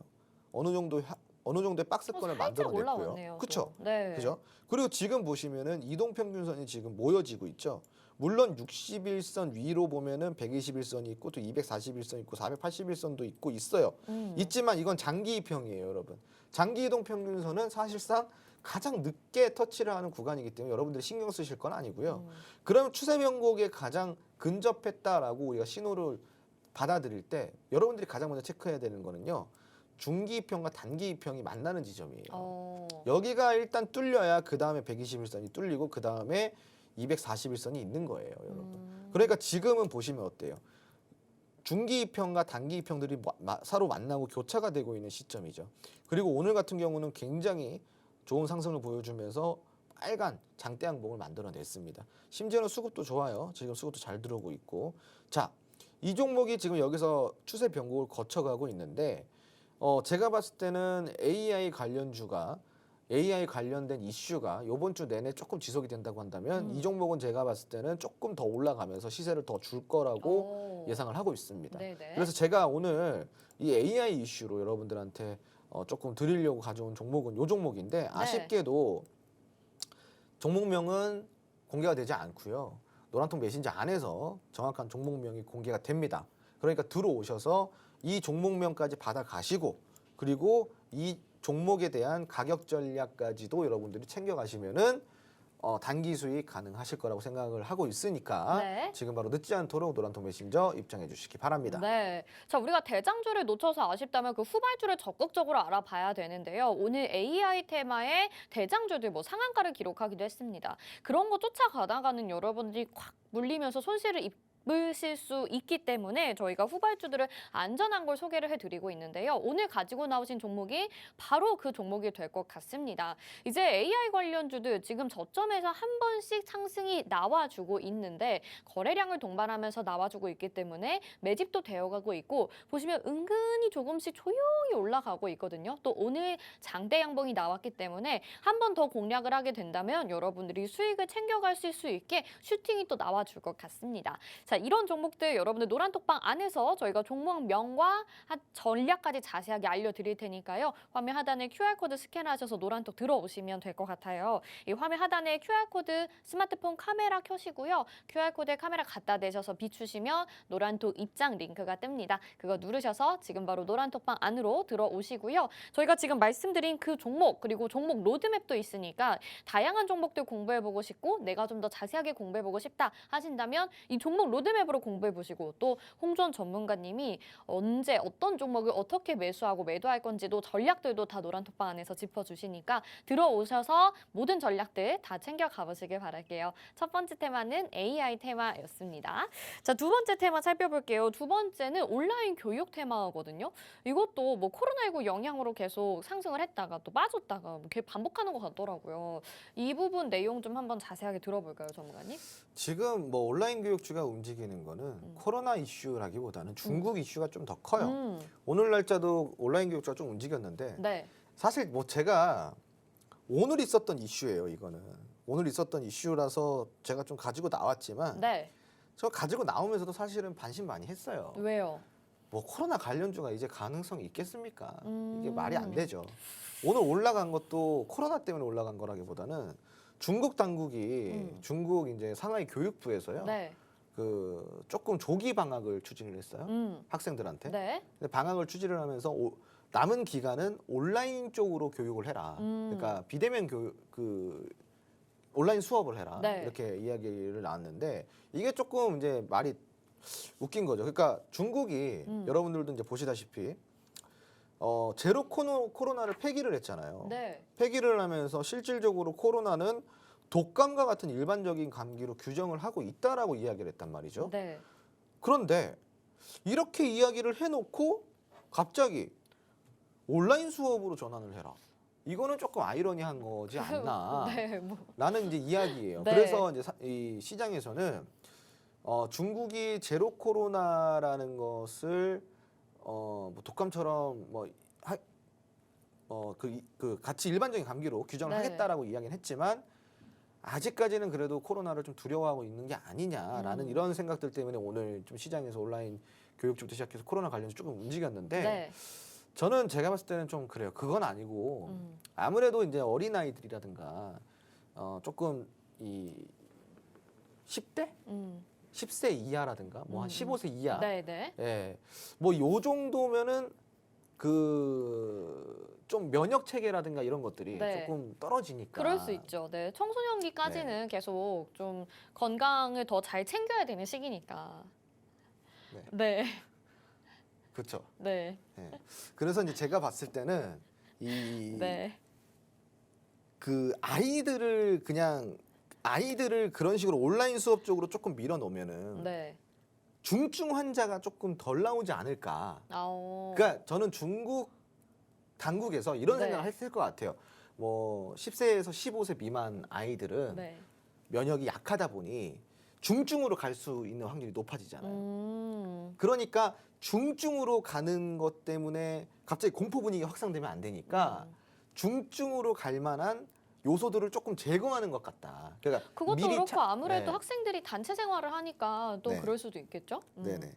어느 정도의 박스권을 만들어냈고요. 그렇죠. 네. 그죠? 그리고 지금 보시면은 이동 평균선이 지금 모여지고 있죠. 물론 61선 위로 보면은 121선이 있고 또 241선 있고 481선도 있고 있어요. 있지만 이건 장기 이평이에요, 여러분. 장기 이동 평균선은 사실상 가장 늦게 터치를 하는 구간이기 때문에 여러분들이 신경 쓰실 건 아니고요. 그러면 추세 변곡에 가장 근접했다라고 우리가 신호를 받아들일 때 여러분들이 가장 먼저 체크해야 되는 거는요. 중기 이평과 단기 이평이 만나는 지점이에요. 여기가 일단 뚫려야 그 다음에 121선이 뚫리고 그 다음에 241선이 있는 거예요, 여러분. 그러니까 지금은 보시면 어때요? 중기 이평과 단기 이평들이 서로 만나고 교차가 되고 있는 시점이죠. 그리고 오늘 같은 경우는 굉장히 좋은 상승을 보여주면서 빨간 장대 양봉을 만들어냈습니다. 심지어는 수급도 좋아요. 지금 수급도 잘 들어오고 있고. 자, 이 종목이 지금 여기서 추세 변곡을 거쳐가고 있는데 제가 봤을 때는 AI 관련된 이슈가 이번 주 내내 조금 지속이 된다고 한다면 이 종목은 제가 봤을 때는 조금 더 올라가면서 시세를 더 줄 거라고 예상을 하고 있습니다. 네네. 그래서 제가 오늘 이 AI 이슈로 여러분들한테 조금 드리려고 가져온 종목은 이 종목인데 아쉽게도 종목명은 공개가 되지 않고요. 노란통 메신저 안에서 정확한 종목명이 공개가 됩니다. 그러니까 들어오셔서 이 종목명까지 받아가시고 그리고 이 종목에 대한 가격 전략까지도 여러분들이 챙겨가시면은 단기 수익 가능하실 거라고 생각을 하고 있으니까 네. 지금 바로 늦지 않도록 노란통 메신저 입장해 주시기 바랍니다. 네. 자, 우리가 대장주를 놓쳐서 아쉽다면 그 후발주를 적극적으로 알아봐야 되는데요. 오늘 AI 테마의 대장주들 뭐 상한가를 기록하기도 했습니다. 그런 거 쫓아가다가는 여러분들이 콱 물리면서 손실을 입으실 수 있기 때문에 저희가 후발주들을 안전한 걸 소개를 해드리고 있는데요. 오늘 가지고 나오신 종목이 바로 그 종목이 될 것 같습니다. 이제 AI 관련주들 지금 저점에서 한 번씩 상승이 나와주고 있는데 거래량을 동반하면서 나와주고 있기 때문에 매집도 되어가고 있고 보시면 은근히 조금씩 조용히 올라가고 있거든요. 또 오늘 장대 양봉이 나왔기 때문에 한 번 더 공략을 하게 된다면 여러분들이 수익을 챙겨가실 수 있게 슈팅이 또 나와줄 것 같습니다. 자, 이런 종목들 여러분들 노란톡방 안에서 저희가 종목명과 전략까지 자세하게 알려드릴 테니까요. 화면 하단에 QR코드 스캔하셔서 노란톡 들어오시면 될 것 같아요. 이 화면 하단에 QR코드 스마트폰 카메라 켜시고요. QR코드에 카메라 갖다 대셔서 비추시면 노란톡 입장 링크가 뜹니다. 그거 누르셔서 지금 바로 노란톡방 안으로 들어오시고요. 저희가 지금 말씀드린 그 종목 그리고 종목 로드맵도 있으니까 다양한 종목들 공부해보고 싶고 내가 좀 더 자세하게 공부해보고 싶다 하신다면 이 종목 로드맵으로 공부해보시고 또 홍준 전문가님이 언제 어떤 종목을 어떻게 매수하고 매도할 건지도 전략들도 다 노란톡방 안에서 짚어주시니까 들어오셔서 모든 전략들 다 챙겨 가보시길 바랄게요. 첫 번째 테마는 AI 테마였습니다. 자, 두 번째 테마 살펴볼게요. 두 번째는 온라인 교육 테마거든요. 이것도 뭐 코로나19 영향으로 계속 상승을 했다가 또 빠졌다가 뭐 계속 반복하는 것 같더라고요. 이 부분 내용 좀 한번 자세하게 들어볼까요, 전문가님? 지금 뭐 온라인 교육주가 움직이는 거는 코로나 이슈라기보다는 중국 이슈가 좀 더 커요. 오늘 날짜도 온라인 교육주가 좀 움직였는데 네. 사실 뭐 제가 오늘 있었던 이슈예요. 이거는 오늘 있었던 이슈라서 제가 좀 가지고 나왔지만 네. 저 가지고 나오면서도 사실은 반신반의했어요. 왜요? 뭐 코로나 관련주가 이제 가능성이 있겠습니까? 이게 말이 안 되죠. 오늘 올라간 것도 코로나 때문에 올라간 거라기보다는 중국 당국이 중국 이제 상하이 교육부에서요. 네. 그 조금 조기 방학을 추진을 했어요. 학생들한테. 네. 근데 방학을 추진을 하면서 남은 기간은 온라인 쪽으로 교육을 해라. 그러니까 비대면 교육 온라인 수업을 해라. 네. 이렇게 이야기를 나왔는데 이게 조금 이제 말이 웃긴 거죠. 그러니까 중국이 여러분들도 이제 보시다시피 제로 코로나를 폐기를 했잖아요. 네. 폐기를 하면서 실질적으로 코로나는 독감과 같은 일반적인 감기로 규정을 하고 있다라고 이야기를 했단 말이죠. 네. 그런데 이렇게 이야기를 해놓고 갑자기 온라인 수업으로 전환을 해라. 이거는 조금 아이러니한 거지 않나. 네. 뭐. 라는 이제 이야기예요. 네. 그래서 이제 이 시장에서는 중국이 제로 코로나라는 것을 뭐 독감처럼 같이 일반적인 감기로 규정을 네. 하겠다라고 이야기는 했지만 아직까지는 그래도 코로나를 좀 두려워하고 있는 게 아니냐라는 이런 생각들 때문에 오늘 좀 시장에서 온라인 교육부터 시작해서 코로나 관련해서 조금 움직였는데 네. 저는 제가 봤을 때는 좀 그래요. 그건 아니고 아무래도 이제 어린아이들이라든가 조금 이 10대? 10세 이하라든가 뭐 한 15세 이하. 네, 네. 예. 뭐 요 정도면은 그 좀 면역 체계라든가 이런 것들이 네. 조금 떨어지니까. 그럴 수 있죠. 네. 청소년기까지는 계속 좀 건강을 더 잘 챙겨야 되는 시기니까. 네. 네. 그렇죠. 네. 예. 그래서 이제 제가 봤을 때는 이 네. 그 아이들을 그런 식으로 온라인 수업 쪽으로 조금 밀어놓으면은 네. 중증 중증 환자가 조금 덜 나오지 않을까. 아오. 그러니까 저는 중국 당국에서 이런 네. 생각을 했을 것 같아요. 뭐 10세에서 15세 미만 아이들은 네. 면역이 약하다 보니 중증으로 갈 수 있는 확률이 높아지잖아요. 음. 그러니까 중증으로 가는 것 때문에 갑자기 공포 분위기가 확산되면 안 되니까 중증으로 갈 만한 요소들을 조금 제거하는 것 같다. 그러니까 그것도 미리 그렇고 아무래도 네. 학생들이 단체 생활을 하니까 또 네. 그럴 수도 있겠죠? 네네.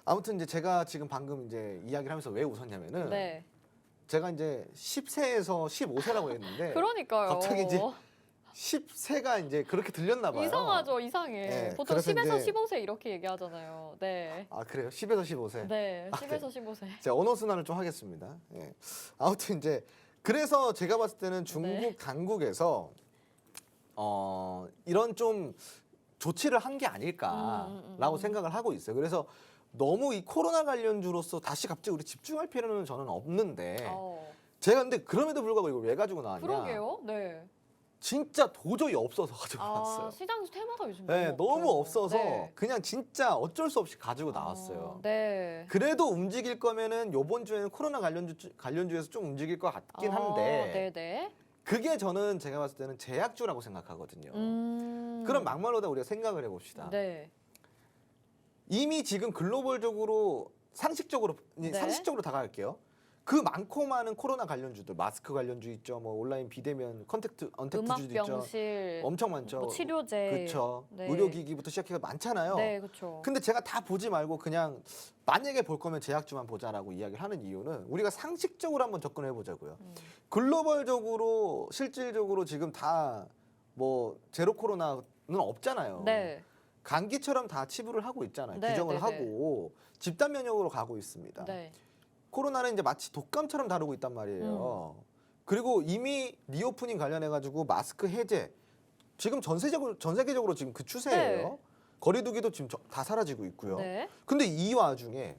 아무튼 이제 제가 지금 방금 이제 이야기를 하면서 왜 웃었냐면은 네. 제가 이제 10세에서 15세라고 했는데 그러니까요. 갑자기 이제 10세가 이제 그렇게 들렸나 봐요. 이상하죠, 이상해. 네, 보통 그래서 10에서 이제- 15세 이렇게 얘기하잖아요. 네. 아 그래요? 10에서 15세. 네, 아, 10에서 15세. 제가 언어 순환을 좀 하겠습니다. 예. 아무튼 이제 그래서 제가 봤을 때는 중국 네. 당국에서 이런 좀 조치를 한 게 아닐까라고 생각을 하고 있어요. 그래서 너무 이 코로나 관련주로서 다시 갑자기 우리 집중할 필요는 저는 없는데 제가 근데 그럼에도 불구하고 이걸 왜 가지고 나왔냐? 그러게요. 네. 진짜 도저히 없어서 가지고 아, 나왔어요. 시장에서 테마가 요즘 네, 너무 없죠. 없어서 네. 그냥 진짜 어쩔 수 없이 가지고 나왔어요. 네. 그래도 움직일 거면은 요번 주에는 코로나 관련주에서 좀 움직일 것 같긴 한데 네네. 그게 저는 제가 봤을 때는 제약주라고 생각하거든요. 그럼 막말로다 우리가 생각을 해봅시다. 네. 이미 지금 글로벌적으로 상식적으로 다가갈게요. 그 많고 많은 코로나 관련주들, 마스크 관련주 있죠, 뭐 온라인 비대면 언택트주도 있죠, 음압병실, 엄청 많죠. 뭐 치료제, 그렇죠. 네. 의료기기부터 시작해서 많잖아요. 네, 그렇죠. 근데 제가 다 보지 말고 그냥 만약에 볼 거면 제약주만 보자라고 이야기를 하는 이유는 우리가 상식적으로 한번 접근해 보자고요. 글로벌적으로 실질적으로 지금 다 뭐 제로 코로나는 없잖아요. 네. 감기처럼 다 치부를 하고 있잖아요. 네, 규정을 네, 하고 집단 면역으로 가고 있습니다. 네. 코로나는 이제 마치 독감처럼 다루고 있단 말이에요. 그리고 이미 리오프닝 관련해 가지고 마스크 해제 지금 전 세계적으로 지금 그 추세예요. 네. 거리두기도 지금 다 사라지고 있고요. 네. 근데 이 와중에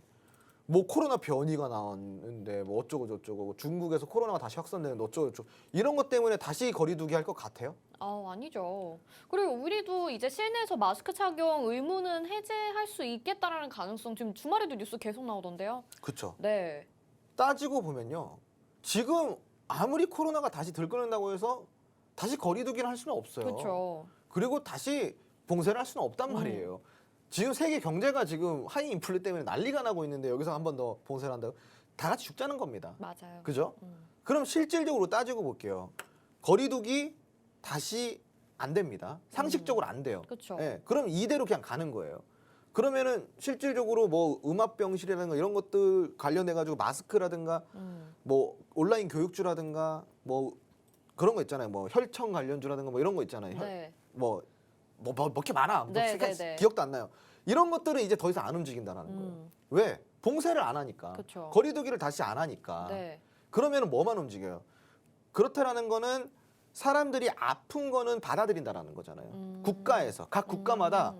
뭐 코로나 변이가 나왔는데 뭐 어쩌고 저쩌고 중국에서 코로나가 다시 확산되는데 어쩌고 저쩌고 이런 것 때문에 다시 거리두기 할 것 같아요? 아니죠. 그리고 우리도 이제 실내에서 마스크 착용 의무는 해제할 수 있겠다라는 가능성 지금 주말에도 뉴스 계속 나오던데요. 그렇죠. 네. 따지고 보면요. 지금 아무리 코로나가 다시 들끓는다고 해서 다시 거리두기를 할 수는 없어요. 그렇죠. 그리고 다시 봉쇄를 할 수는 없단 말이에요. 지금 세계 경제가 지금 하이 인플레 때문에 난리가 나고 있는데 여기서 한 번 더 봉쇄를 한다고 다 같이 죽자는 겁니다. 맞아요. 그죠? 그럼 실질적으로 따지고 볼게요. 거리두기 다시 안 됩니다. 상식적으로 안 돼요. 그렇죠. 예, 그럼 이대로 그냥 가는 거예요. 그러면은 실질적으로 뭐 음압병실이라든가 이런 것들 관련해 가지고 마스크라든가 뭐 온라인 교육주라든가 뭐 그런 거 있잖아요. 뭐 혈청 관련주라든가 뭐 이런 거 있잖아요. 네. 뭐 이렇게 많아. 네, 네, 네. 기억도 안 나요. 이런 것들은 이제 더 이상 안 움직인다라는 거예요. 왜? 봉쇄를 안 하니까. 그쵸. 거리두기를 다시 안 하니까. 네. 그러면 뭐만 움직여요? 그렇다라는 거는 사람들이 아픈 거는 받아들인다라는 거잖아요. 국가에서 각 국가마다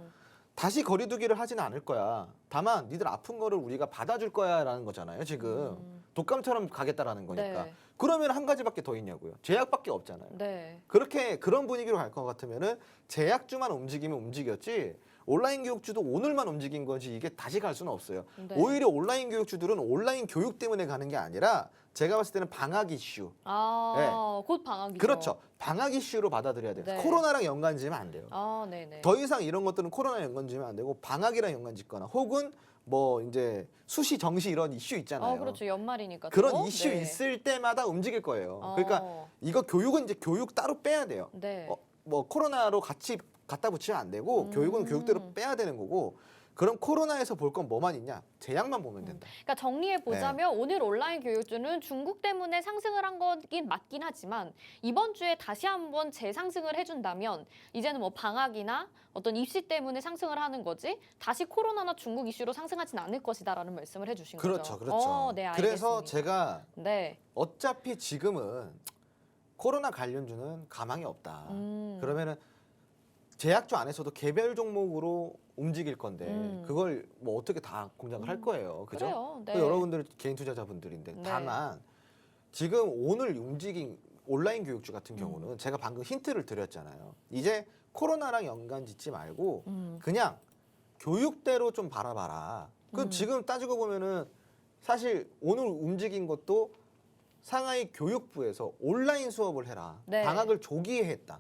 다시 거리두기를 하지는 않을 거야. 다만 니들 아픈 거를 우리가 받아줄 거야라는 거잖아요. 지금 독감처럼 가겠다라는 거니까. 네. 그러면 한 가지밖에 더 있냐고요. 제약밖에 없잖아요. 네. 그런 분위기로 갈 것 같으면은 제약주만 움직이면 움직였지 온라인 교육주도 오늘만 움직인 거지 이게 다시 갈 수는 없어요. 네. 오히려 온라인 교육주들은 온라인 교육 때문에 가는 게 아니라 제가 봤을 때는 방학 이슈. 곧 방학이죠. 그렇죠. 방학 이슈로 받아들여야 돼요. 네. 코로나랑 연관지면 안 돼요. 네네. 더 이상 이런 것들은 코로나랑 연관지면 안 되고 방학이랑 연관짓거나 혹은 뭐 이제 수시 정시 이런 이슈 있잖아요. 그렇죠. 연말이니까. 또. 그런 이슈 네. 있을 때마다 움직일 거예요. 그러니까 이거 교육은 이제 교육 따로 빼야 돼요. 네. 뭐 코로나로 같이 갖다 붙이면 안 되고 교육은 교육대로 빼야 되는 거고 그럼 코로나에서 볼 건 뭐만 있냐? 제약만 보면 된다. 그러니까 정리해 보자면 오늘 온라인 교육주는 중국 때문에 상승을 한 거긴 맞긴 하지만 이번 주에 다시 한번 재상승을 해준다면 이제는 뭐 방학이나 어떤 입시 때문에 상승을 하는 거지 다시 코로나나 중국 이슈로 상승하지는 않을 것이다라는 말씀을 해주신 그렇죠, 거죠. 그렇죠. 네, 그래서 알겠습니다. 제가 네. 어차피 지금은 코로나 관련주는 가망이 없다. 그러면은 제약주 안에서도 개별 종목으로 움직일 건데 그걸 뭐 어떻게 다 공략을 할 거예요. 그죠? 그래요. 네. 또 여러분들 개인 투자자분들인데 네. 다만 지금 오늘 움직인 온라인 교육주 같은 경우는 제가 방금 힌트를 드렸잖아요. 이제 코로나랑 연관 짓지 말고 그냥 교육대로 좀 바라봐라. 그 지금 따지고 보면은 사실 오늘 움직인 것도 상하이 교육부에서 온라인 수업을 해라. 네. 방학을 조기에 했다.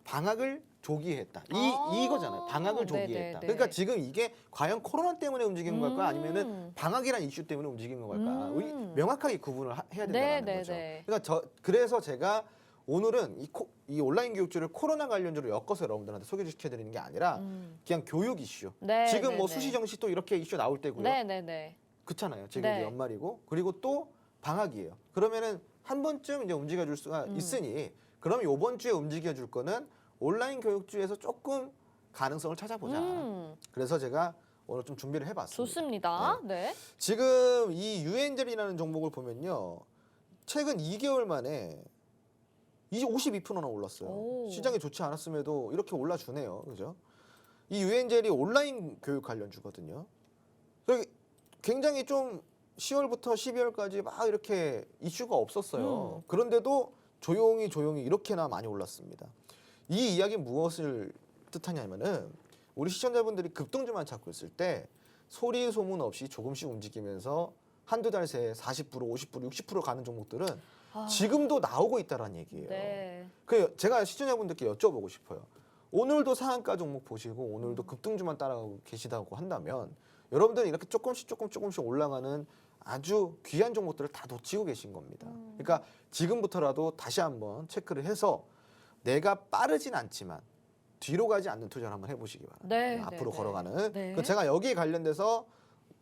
방학을 조기에 했다. 이거잖아요. 방학을 조기에 네네, 했다. 네. 그러니까 지금 이게 과연 코로나 때문에 움직인 걸까 아니면은 방학이란 이슈 때문에 움직인 걸까? 우리 명확하게 구분을 해야 된다는 네, 거죠. 네. 그러니까 그래서 제가 오늘은 이 온라인 교육주를 코로나 관련주로 엮어서 여러분들한테 소개시켜드리는 게 아니라 그냥 교육 이슈. 네, 지금 네, 뭐 네. 수시 정시 또 이렇게 이슈 나올 때고요. 네네네. 그렇잖아요. 지금 네. 이제 연말이고 그리고 또 방학이에요. 그러면은 한 번쯤 이제 움직여줄 수가 있으니 그럼 이번 주에 움직여줄 거는 온라인 교육주에서 조금 가능성을 찾아보자. 그래서 제가 오늘 좀 준비를 해봤습니다. 좋습니다. 네. 지금 이 유엔젤이라는 종목을 보면요, 최근 2개월 만에 이제 52%나 올랐어요. 오. 시장이 좋지 않았음에도 이렇게 올라주네요. 그죠? 이 유엔젤이 온라인 교육 관련주거든요. 굉장히 좀 10월부터 12월까지 막 이렇게 이슈가 없었어요. 그런데도 조용히 이렇게나 많이 올랐습니다. 이 이야기는 무엇을 뜻하냐면은 우리 시청자분들이 급등주만 찾고 있을 때 소리 소문 없이 조금씩 움직이면서 한두 달 새에 40%, 50%, 60% 가는 종목들은 지금도 나오고 있다는 얘기예요. 네. 그 제가 시청자분들께 여쭤보고 싶어요. 오늘도 상한가 종목 보시고 오늘도 급등주만 따라가고 계시다고 한다면 여러분들은 이렇게 조금씩 올라가는 아주 귀한 종목들을 다 놓치고 계신 겁니다. 그러니까 지금부터라도 다시 한번 체크를 해서 내가 빠르진 않지만 뒤로 가지 않는 투자를 한번 해보시기 바랍니다. 네, 앞으로 네, 걸어가는. 네. 그 제가 여기에 관련돼서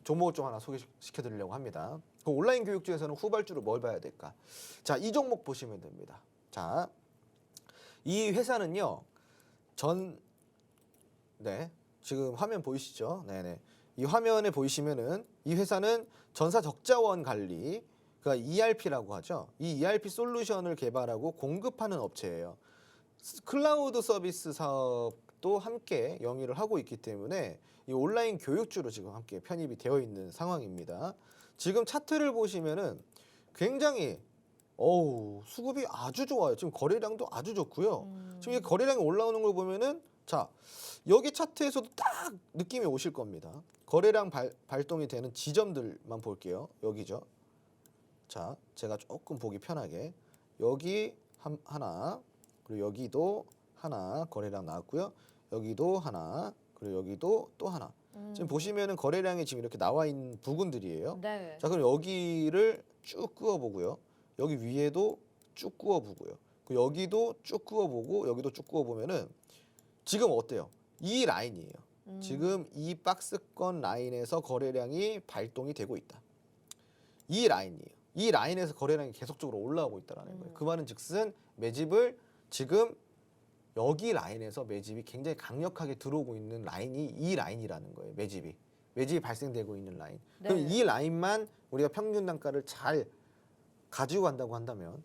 종목을 좀 하나 소개시켜드리려고 합니다. 그 온라인 교육주에서는 후발주로 뭘 봐야 될까? 자, 이 종목 보시면 됩니다. 자, 이 회사는요. 네, 지금 화면 보이시죠? 네네. 이 화면에 보이시면은 이 회사는 전사 적자원 관리, 그러니까 ERP라고 하죠. 이 ERP 솔루션을 개발하고 공급하는 업체예요. 클라우드 서비스 사업도 함께 영위를 하고 있기 때문에 이 온라인 교육주로 지금 함께 편입이 되어 있는 상황입니다. 지금 차트를 보시면은 굉장히 수급이 아주 좋아요. 지금 거래량도 아주 좋고요. 지금 이 거래량이 올라오는 걸 보면은 자, 여기 차트에서도 딱 느낌이 오실 겁니다. 거래량 발동이 되는 지점들만 볼게요. 여기죠. 자, 제가 조금 보기 편하게 여기 하나, 그리고 여기도 하나 거래량 나왔고요. 여기도 하나, 그리고 여기도 또 하나. 지금 보시면은 거래량이 지금 이렇게 나와 있는 부분들이에요. 네. 자, 그럼 여기를 쭉 그어보고요. 여기 위에도 쭉 그어보고요. 그리고 여기도 쭉 그어보고 여기도 쭉 그어보면은 지금 어때요? 이 라인이에요. 지금 이 박스권 라인에서 거래량이 발동이 되고 있다. 이 라인이에요. 이 라인에서 거래량이 계속적으로 올라오고 있다는 거예요. 그 말은 즉슨 매집을 지금 여기 라인에서 매집이 굉장히 강력하게 들어오고 있는 라인이 이 라인이라는 거예요. 매집이 발생되고 있는 라인. 네. 그럼 이 라인만 우리가 평균 단가를 잘 가지고 간다고 한다면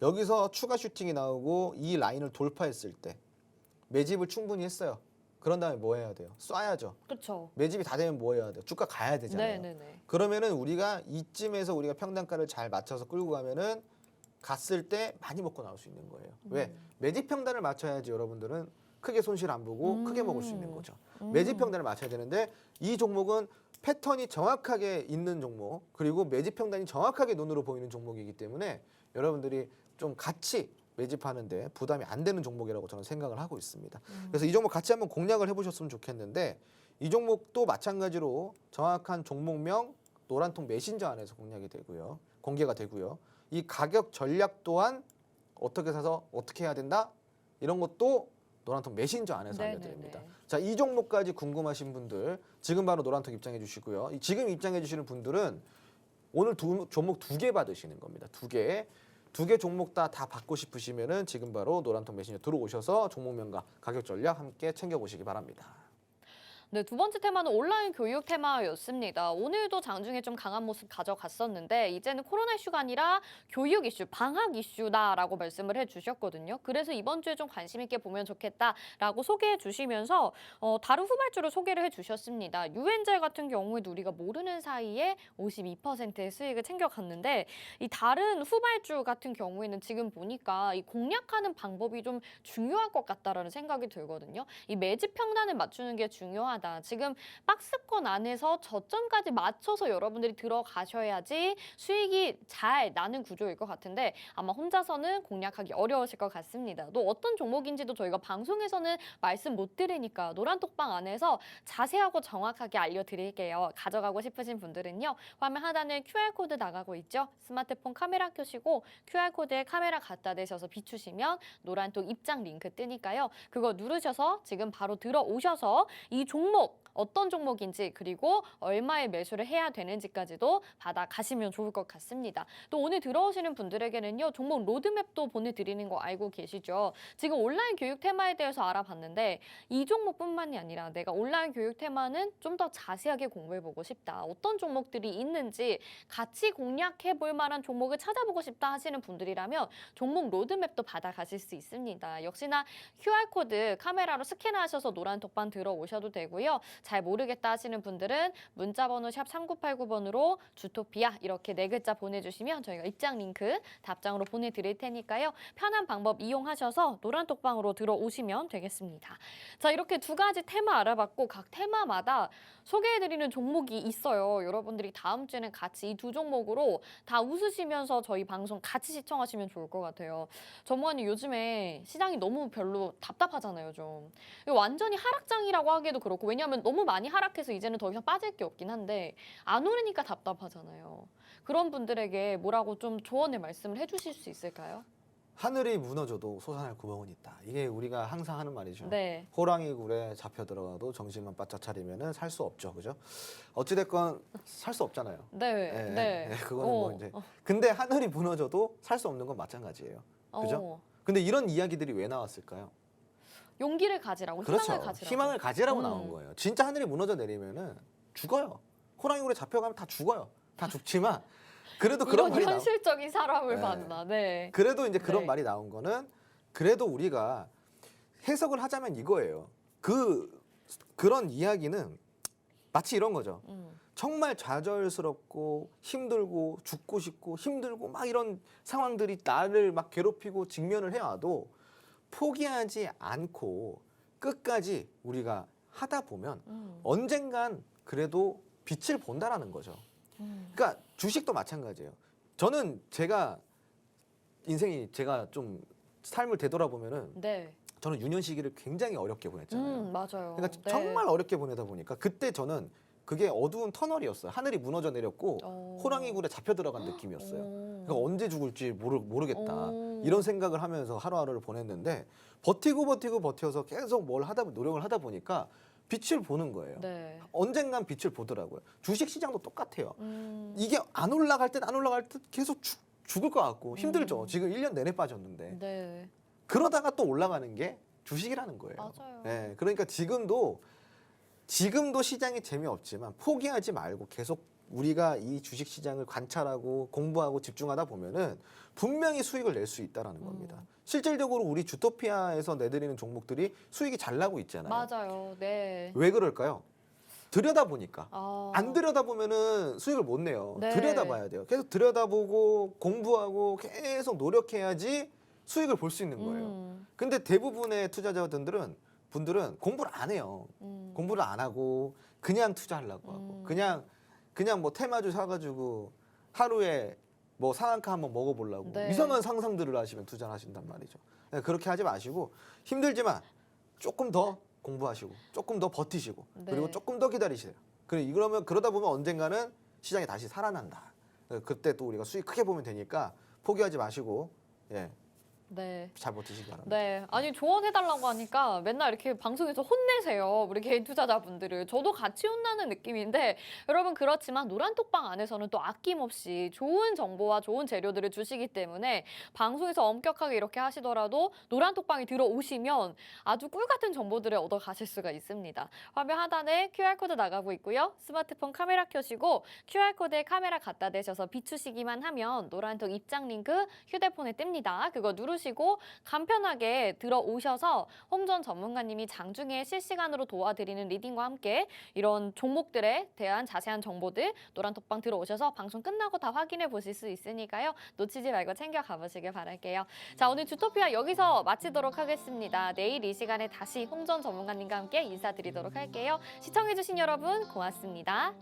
여기서 추가 슈팅이 나오고 이 라인을 돌파했을 때 매집을 충분히 했어요. 그런 다음에 뭐 해야 돼요? 쏴야죠. 그렇죠. 매집이 다 되면 뭐 해야 돼요? 주가 가야 되잖아요. 네. 그러면은 우리가 이쯤에서 우리가 평단가를 잘 맞춰서 끌고 가면은 갔을 때 많이 먹고 나올 수 있는 거예요. 왜? 매집 평단을 맞춰야지 여러분들은 크게 손실 안 보고 크게 먹을 수 있는 거죠. 매집 평단을 맞춰야 되는데 이 종목은 패턴이 정확하게 있는 종목, 그리고 매집 평단이 정확하게 눈으로 보이는 종목이기 때문에 여러분들이 좀 같이 매집하는데 부담이 안 되는 종목이라고 저는 생각을 하고 있습니다. 그래서 이 종목 같이 한번 공략을 해보셨으면 좋겠는데 이 종목도 마찬가지로 정확한 종목명 노란통 메신저 안에서 공개가 되고요. 이 가격 전략 또한 어떻게 사서 어떻게 해야 된다? 이런 것도 노란통 메신저 안에서 알려드립니다. 자, 이 종목까지 궁금하신 분들 지금 바로 노란통 입장해 주시고요. 지금 입장해 주시는 분들은 오늘 종목 2개 받으시는 겁니다. 2개 종목 다 받고 싶으시면은 지금 바로 노란통 메신저 들어오셔서 종목명과 가격 전략 함께 챙겨보시기 바랍니다. 네, 두 번째 테마는 온라인 교육 테마였습니다. 오늘도 장중에 좀 강한 모습 가져갔었는데 이제는 코로나 이슈가 아니라 교육 이슈, 방학 이슈다라고 말씀을 해주셨거든요. 그래서 이번 주에 좀 관심 있게 보면 좋겠다라고 소개해 주시면서 다른 후발주를 소개를 해주셨습니다. 유엔젤 같은 경우에도 우리가 모르는 사이에 52%의 수익을 챙겨갔는데 이 다른 후발주 같은 경우에는 지금 보니까 이 공략하는 방법이 좀 중요할 것 같다라는 생각이 들거든요. 이 매집 평단을 맞추는 게 중요하다. 지금 박스권 안에서 저점까지 맞춰서 여러분들이 들어가셔야지 수익이 잘 나는 구조일 것 같은데 아마 혼자서는 공략하기 어려우실 것 같습니다. 또 어떤 종목인지도 저희가 방송에서는 말씀 못 드리니까 노란톡방 안에서 자세하고 정확하게 알려드릴게요. 가져가고 싶으신 분들은요. 화면 하단에 QR코드 나가고 있죠. 스마트폰 카메라 켜시고 QR코드에 카메라 갖다 대셔서 비추시면 노란톡 입장 링크 뜨니까요. 그거 누르셔서 지금 바로 들어오셔서 이 종목 종목 어떤 종목인지 그리고 얼마의 매수를 해야 되는지까지도 받아가시면 좋을 것 같습니다. 또 오늘 들어오시는 분들에게는요. 종목 로드맵도 보내드리는 거 알고 계시죠? 지금 온라인 교육 테마에 대해서 알아봤는데 이 종목뿐만이 아니라 내가 온라인 교육 테마는 좀 더 자세하게 공부해보고 싶다. 어떤 종목들이 있는지 같이 공략해볼 만한 종목을 찾아보고 싶다 하시는 분들이라면 종목 로드맵도 받아가실 수 있습니다. 역시나 QR코드 카메라로 스캔하셔서 노란 톡방 들어오셔도 되고요. 잘 모르겠다 하시는 분들은 문자번호 샵 3989번으로 주토피아 이렇게 4글자 보내주시면 저희가 입장 링크 답장으로 보내드릴 테니까요. 편한 방법 이용하셔서 노란 톡방으로 들어오시면 되겠습니다. 자, 이렇게 두 가지 테마 알아봤고 각 테마마다 소개해드리는 종목이 있어요. 여러분들이 다음 주에는 같이 이 두 종목으로 다 웃으시면서 저희 방송 같이 시청하시면 좋을 것 같아요. 전무관님 요즘에 시장이 너무 별로 답답하잖아요, 좀. 이거 완전히 하락장이라고 하기도 그렇고 왜냐하면 너무 많이 하락해서 이제는 더 이상 빠질 게 없긴 한데 안 오르니까 답답하잖아요. 그런 분들에게 뭐라고 좀 조언의 말씀을 해주실 수 있을까요? 하늘이 무너져도 솟아날 구멍은 있다. 이게 우리가 항상 하는 말이죠. 네. 호랑이 굴에 잡혀 들어가도 정신만 바짝 차리면은 살 수 없죠, 그죠? 어찌됐건 살 수 없잖아요. 네. 예, 네. 예, 그거는 뭐 이제. 근데 하늘이 무너져도 살 수 없는 건 마찬가지예요. 그죠? 어. 근데 이런 이야기들이 왜 나왔을까요? 용기를 가지라고, 그렇죠. 희망을 가지라고. 희망을 가지라고 나온 거예요. 진짜 하늘이 무너져 내리면은 죽어요. 호랑이 굴에 잡혀가면 다 죽어요. 다 죽지만 그래도 그런 이런 말이 현실적인 사람을 네. 만나. 네. 그래도 이제 그런 네. 말이 나온 거는 그래도 우리가 해석을 하자면 이거예요. 그런 이야기는 마치 이런 거죠. 정말 좌절스럽고 힘들고 죽고 싶고 힘들고 막 이런 상황들이 나를 막 괴롭히고 직면을 해와도 포기하지 않고 끝까지 우리가 하다 보면 언젠간 그래도 빛을 본다라는 거죠. 그러니까 주식도 마찬가지예요. 저는 제가 좀 삶을 되돌아보면은 네. 저는 유년 시기를 굉장히 어렵게 보냈잖아요. 맞아요. 그러니까 네. 정말 어렵게 보내다 보니까 그때 저는 그게 어두운 터널이었어요. 하늘이 무너져 내렸고 호랑이 굴에 잡혀 들어간 느낌이었어요. 그러니까 언제 죽을지 모르겠다. 이런 생각을 하면서 하루하루를 보냈는데 버티고 계속 노력을 하다 보니까 빛을 보는 거예요. 네. 언젠간 빛을 보더라고요. 주식 시장도 똑같아요. 이게 안 올라갈 듯 계속 죽을 것 같고 힘들죠. 지금 1년 내내 빠졌는데. 네. 그러다가 또 올라가는 게 주식이라는 거예요. 맞아요. 네, 그러니까 지금도 시장이 재미없지만 포기하지 말고 계속 우리가 이 주식 시장을 관찰하고 공부하고 집중하다 보면은 분명히 수익을 낼 수 있다라는 겁니다. 실질적으로 우리 주토피아에서 내드리는 종목들이 수익이 잘 나고 있잖아요. 맞아요. 네. 왜 그럴까요? 들여다보니까. 아. 안 들여다보면은 수익을 못 내요. 네. 들여다봐야 돼요. 계속 들여다보고 공부하고 계속 노력해야지 수익을 볼 수 있는 거예요. 근데 대부분의 분들은 공부를 안 해요. 공부를 안 하고 그냥 투자하려고 하고 그냥 뭐 테마주 사가지고 하루에 뭐 상한가 한번 먹어보려고 네. 이상한 상상들을 하시면 투자를 하신단 말이죠. 네, 그렇게 하지 마시고 힘들지만 조금 더 공부하시고 조금 더 버티시고 네. 그리고 조금 더 기다리세요. 그러다 보면 언젠가는 시장이 다시 살아난다. 그때 또 우리가 수익 크게 보면 되니까 포기하지 마시고 예, 네. 잘 버티시기 바랍니다. 네. 아니 조언해달라고 하니까 맨날 이렇게 방송에서 혼내세요. 우리 개인 투자자분들을. 저도 같이 혼나는 느낌인데 여러분 그렇지만 노란톡방 안에서는 또 아낌없이 좋은 정보와 좋은 재료들을 주시기 때문에 방송에서 엄격하게 이렇게 하시더라도 노란톡방에 들어오시면 아주 꿀같은 정보들을 얻어가실 수가 있습니다. 화면 하단에 QR코드 나가고 있고요. 스마트폰 카메라 켜시고 QR코드에 카메라 갖다 대셔서 비추시기만 하면 노란톡 입장 링크 휴대폰에 뜹니다. 그거 누르시고 간편하게 들어오셔서 홍전 전문가님이 장중에 실시간으로 도와드리는 리딩과 함께 이런 종목들에 대한 자세한 정보들 노란톡방 들어오셔서 방송 끝나고 다 확인해 보실 수 있으니까요. 놓치지 말고 챙겨 가보시길 바랄게요. 자, 오늘 주토피아 여기서 마치도록 하겠습니다. 내일 이 시간에 다시 홍전 전문가님과 함께 인사드리도록 할게요. 시청해주신 여러분 고맙습니다.